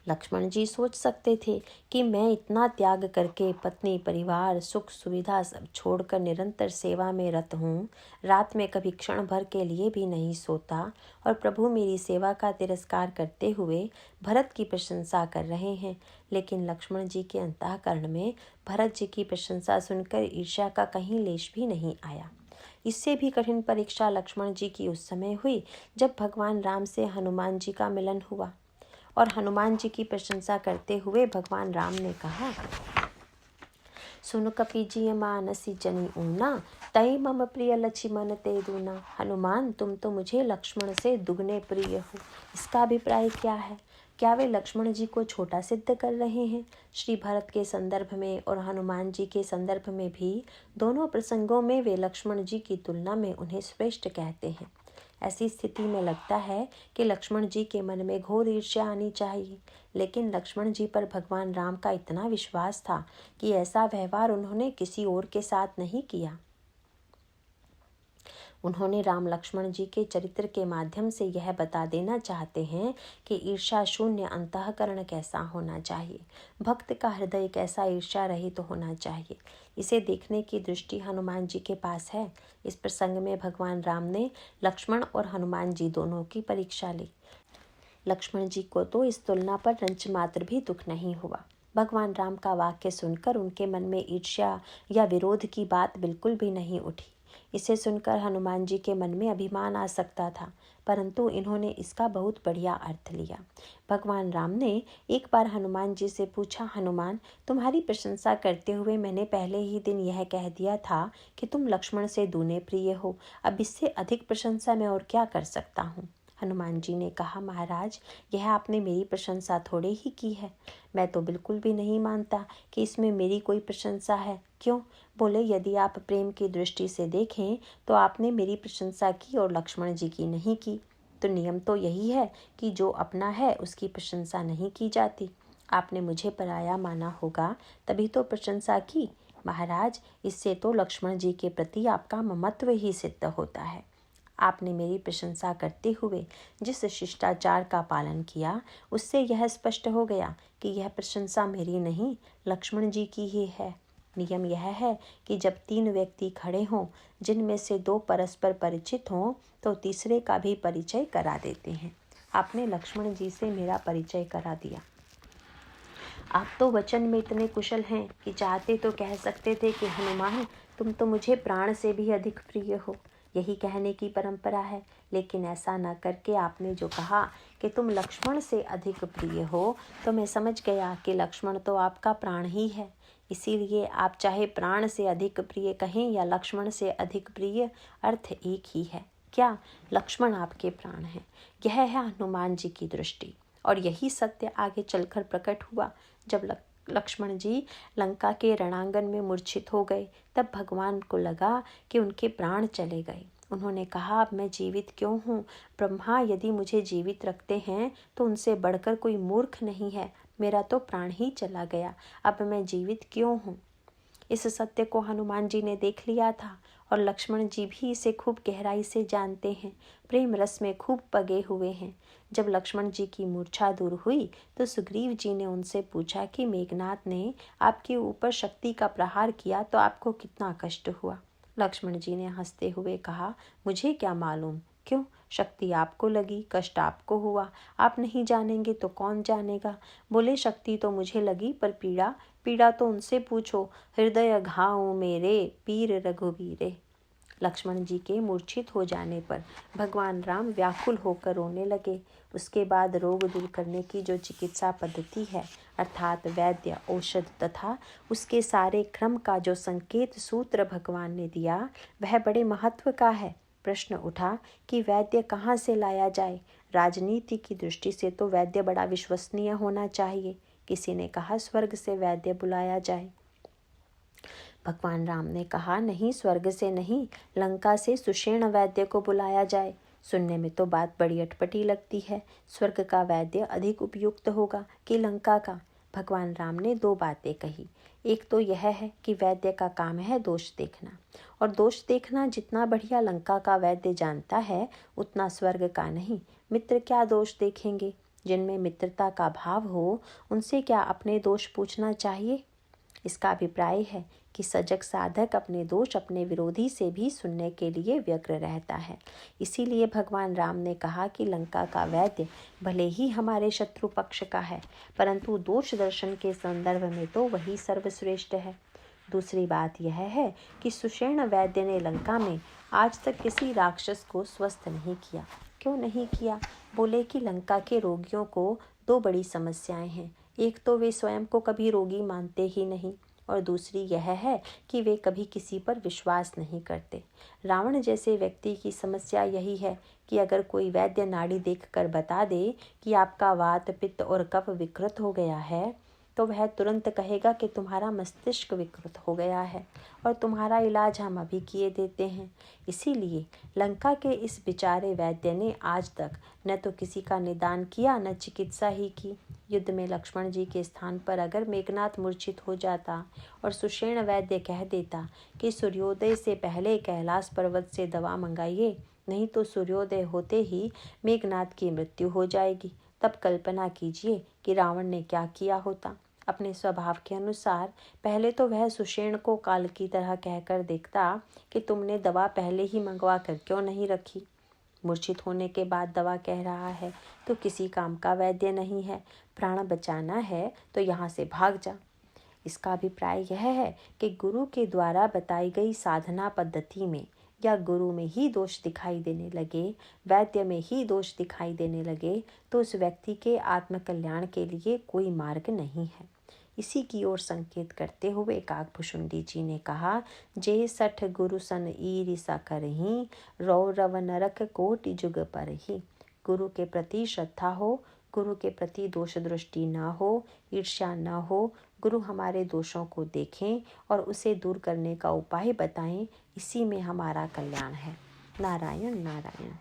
लक्ष्मण जी सोच सकते थे कि मैं इतना त्याग करके पत्नी, परिवार, सुख सुविधा सब छोड़कर निरंतर सेवा में रत हूँ, रात में कभी क्षण भर के लिए भी नहीं सोता, और प्रभु मेरी सेवा का तिरस्कार करते हुए भरत की प्रशंसा कर रहे हैं। लेकिन लक्ष्मण जी के अंतःकरण में भरत जी की प्रशंसा सुनकर ईर्ष्या का कहीं लेश भी नहीं आया। इससे भी कठिन परीक्षा लक्ष्मण जी की उस समय हुई जब भगवान राम से हनुमान जी का मिलन हुआ और हनुमान जी की प्रशंसा करते हुए भगवान राम ने कहा, सुन कपि मानसी जनी ऊना, तई मम प्रिय लक्ष्मण ते दूना। हनुमान तुम तो मुझे लक्ष्मण से दुगने प्रिय हो। इसका अभिप्राय क्या है? क्या वे लक्ष्मण जी को छोटा सिद्ध कर रहे हैं? श्री भरत के संदर्भ में और हनुमान जी के संदर्भ में भी दोनों प्रसंगों में वे लक्ष्मण जी की तुलना में उन्हें श्रेष्ठ कहते हैं। ऐसी स्थिति में लगता है कि लक्ष्मण जी के मन में घोर ईर्ष्या आनी चाहिए, लेकिन लक्ष्मण जी पर भगवान राम का इतना विश्वास था कि ऐसा व्यवहार उन्होंने किसी और के साथ नहीं किया। उन्होंने राम लक्ष्मण जी के चरित्र के माध्यम से यह बता देना चाहते हैं कि ईर्ष्या शून्य अंतःकरण कैसा होना चाहिए, भक्त का हृदय कैसा ईर्ष्या रहित होना चाहिए। इसे देखने की दृष्टि हनुमान जी के पास है। इस प्रसंग में भगवान राम ने लक्ष्मण और हनुमान जी दोनों की परीक्षा ली। लक्ष्मण जी को तो इस तुलना पर रंच मात्र भी दुख नहीं हुआ। भगवान राम का वाक्य सुनकर उनके मन में ईर्ष्या या विरोध की बात बिल्कुल भी नहीं उठी। इसे सुनकर हनुमान जी के मन में अभिमान आ सकता था, परंतु इन्होंने इसका बहुत बढ़िया अर्थ लिया। भगवान राम ने एक बार हनुमान जी से पूछा, हनुमान, तुम्हारी प्रशंसा करते हुए मैंने पहले ही दिन यह कह दिया था कि तुम लक्ष्मण से दूने प्रिय हो। अब इससे अधिक प्रशंसा मैं और क्या कर सकता हूँ। हनुमान जी ने कहा, महाराज, यह आपने मेरी प्रशंसा थोड़े ही की है। मैं तो बिल्कुल भी नहीं मानता कि इसमें मेरी कोई प्रशंसा है। क्यों? बोले, यदि आप प्रेम की दृष्टि से देखें तो आपने मेरी प्रशंसा की और लक्ष्मण जी की नहीं की। तो नियम तो यही है कि जो अपना है उसकी प्रशंसा नहीं की जाती। आपने मुझे पराया माना होगा तभी तो प्रशंसा की। महाराज, इससे तो लक्ष्मण जी के प्रति आपका ममत्व ही सिद्ध होता है। आपने मेरी प्रशंसा करते हुए जिस शिष्टाचार का पालन किया, उससे यह स्पष्ट हो गया कि यह प्रशंसा मेरी नहीं, लक्ष्मण जी की ही है। नियम यह है कि जब 3 व्यक्ति खड़े हों, जिनमें से 2 परस्पर परिचित हों, तो तीसरे का भी परिचय करा देते हैं। आपने लक्ष्मण जी से मेरा परिचय करा दिया। आप तो वचन में इतने कुशल हैं कि चाहते तो कह सकते थे कि हनुमान, तुम तो मुझे प्राण से भी अधिक प्रिय हो। यही कहने की परंपरा है, लेकिन ऐसा न करके आपने जो कहा कि तुम लक्ष्मण से अधिक प्रिय हो, तो मैं समझ गया कि लक्ष्मण तो आपका प्राण ही है। इसीलिए आप चाहे प्राण से अधिक प्रिय कहें या लक्ष्मण से अधिक प्रिय, अर्थ एक ही है। क्या? लक्ष्मण आपके प्राण हैं। यह है हनुमान जी की दृष्टि, और यही सत्य आगे चलकर प्रकट हुआ। जब लक्ष्मण जी लंका के रणांगन में मूर्छित हो गए, तब भगवान को लगा कि उनके प्राण चले गए। उन्होंने कहा, अब मैं जीवित क्यों हूँ? ब्रह्मा यदि मुझे जीवित रखते हैं तो उनसे बढ़कर कोई मूर्ख नहीं है। मेरा तो प्राण ही चला गया, अब मैं जीवित क्यों हूँ? इस सत्य को हनुमान जी ने देख लिया था, और लक्ष्मण जी भी इसे खूब गहराई से जानते हैं, प्रेम रस में खूब पगे हुए हैं। जब लक्ष्मण जी की मूर्छा दूर हुई तो सुग्रीव जी ने उनसे पूछा कि मेघनाथ ने आपके ऊपर शक्ति का प्रहार किया तो आपको कितना कष्ट हुआ? लक्ष्मण जी ने हंसते हुए कहा, मुझे क्या मालूम। क्यों? शक्ति आपको लगी, कष्ट आपको हुआ। आप नहीं जानेंगे तो कौन जानेगा। बोले, शक्ति तो मुझे लगी, पर पीड़ा तो उनसे पूछो। हृदय घाव मेरे, पीर रघुवीरे। लक्ष्मण जी के मूर्छित हो जाने पर भगवान राम व्याकुल होकर रोने लगे। उसके बाद रोग दूर करने की जो चिकित्सा पद्धति है, अर्थात वैद्य, औषध तथा उसके सारे क्रम का जो संकेत सूत्र भगवान ने दिया, वह बड़े महत्व का है। प्रश्न उठा कि वैद्य कहाँ से लाया जाए? राजनीति की दृष्टि से तो वैद्य बड़ा विश्वसनीय होना चाहिए। किसी ने कहा, स्वर्ग से वैद्य बुलाया जाए। भगवान राम ने कहा, नहीं, स्वर्ग से नहीं, लंका से सुषेण वैद्य को बुलाया जाए। सुनने में तो बात बड़ी अटपटी लगती है। स्वर्ग का वैद्य अधिक उपयुक्त होगा कि लंका का? भगवान राम ने 2 बातें कही। एक तो यह है कि वैद्य का काम है दोष देखना, और दोष देखना जितना बढ़िया लंका का वैद्य जानता है, उतना स्वर्ग का नहीं। मित्र क्या दोष देखेंगे? जिनमें मित्रता का भाव हो, उनसे क्या अपने दोष पूछना चाहिए? इसका अभिप्राय है कि सजग साधक अपने दोष अपने विरोधी से भी सुनने के लिए व्यग्र रहता है। इसीलिए भगवान राम ने कहा कि लंका का वैद्य भले ही हमारे शत्रु पक्ष का है, परंतु दोष दर्शन के संदर्भ में तो वही सर्वश्रेष्ठ है। दूसरी बात यह है कि सुषेण वैद्य ने लंका में आज तक किसी राक्षस को स्वस्थ नहीं किया। क्यों नहीं किया? बोले कि लंका के रोगियों को 2 बड़ी समस्याएं हैं। एक तो वे स्वयं को कभी रोगी मानते ही नहीं, और दूसरी यह है कि वे कभी किसी पर विश्वास नहीं करते। रावण जैसे व्यक्ति की समस्या यही है कि अगर कोई वैद्य नाड़ी देखकर बता दे कि आपका वात, पित्त और कफ विकृत हो गया है, तो वह तुरंत कहेगा कि तुम्हारा मस्तिष्क विकृत हो गया है और तुम्हारा इलाज हम अभी किए देते हैं। इसीलिए लंका के इस बेचारे वैद्य ने आज तक न तो किसी का निदान किया न चिकित्सा ही की। युद्ध में लक्ष्मण जी के स्थान पर अगर मेघनाथ मूर्छित हो जाता और सुषेण वैद्य कह देता कि सूर्योदय से पहले कैलाश पर्वत से दवा मंगाइए, नहीं तो सूर्योदय होते ही मेघनाथ की मृत्यु हो जाएगी, तब कल्पना कीजिए कि रावण ने क्या किया होता। अपने स्वभाव के अनुसार पहले तो वह सुषेण को काल की तरह कहकर देखता कि तुमने दवा पहले ही मंगवा कर क्यों नहीं रखी। मूर्छित होने के बाद दवा कह रहा है तो किसी काम का वैद्य नहीं है। प्राण बचाना है तो यहाँ से भाग जा। इसका अभिप्राय यह है कि गुरु के द्वारा बताई गई साधना पद्धति में या गुरु में ही दोष दिखाई देने लगे, वैद्य में ही दोष दिखाई देने लगे, तो उस व्यक्ति के आत्मकल्याण के लिए कोई मार्ग नहीं है। इसी की ओर संकेत करते हुए काकभुशुंडी जी ने कहा, जे सठ गुरु सन ईरिसा करही, रौ रव नरक कोटि जुग परही। गुरु के प्रति श्रद्धा हो, गुरु के प्रति दोष दृष्टि न हो, ईर्ष्या न हो, गुरु हमारे दोषों को देखें और उसे दूर करने का उपाय बताएं, इसी में हमारा कल्याण है। नारायण नारायण।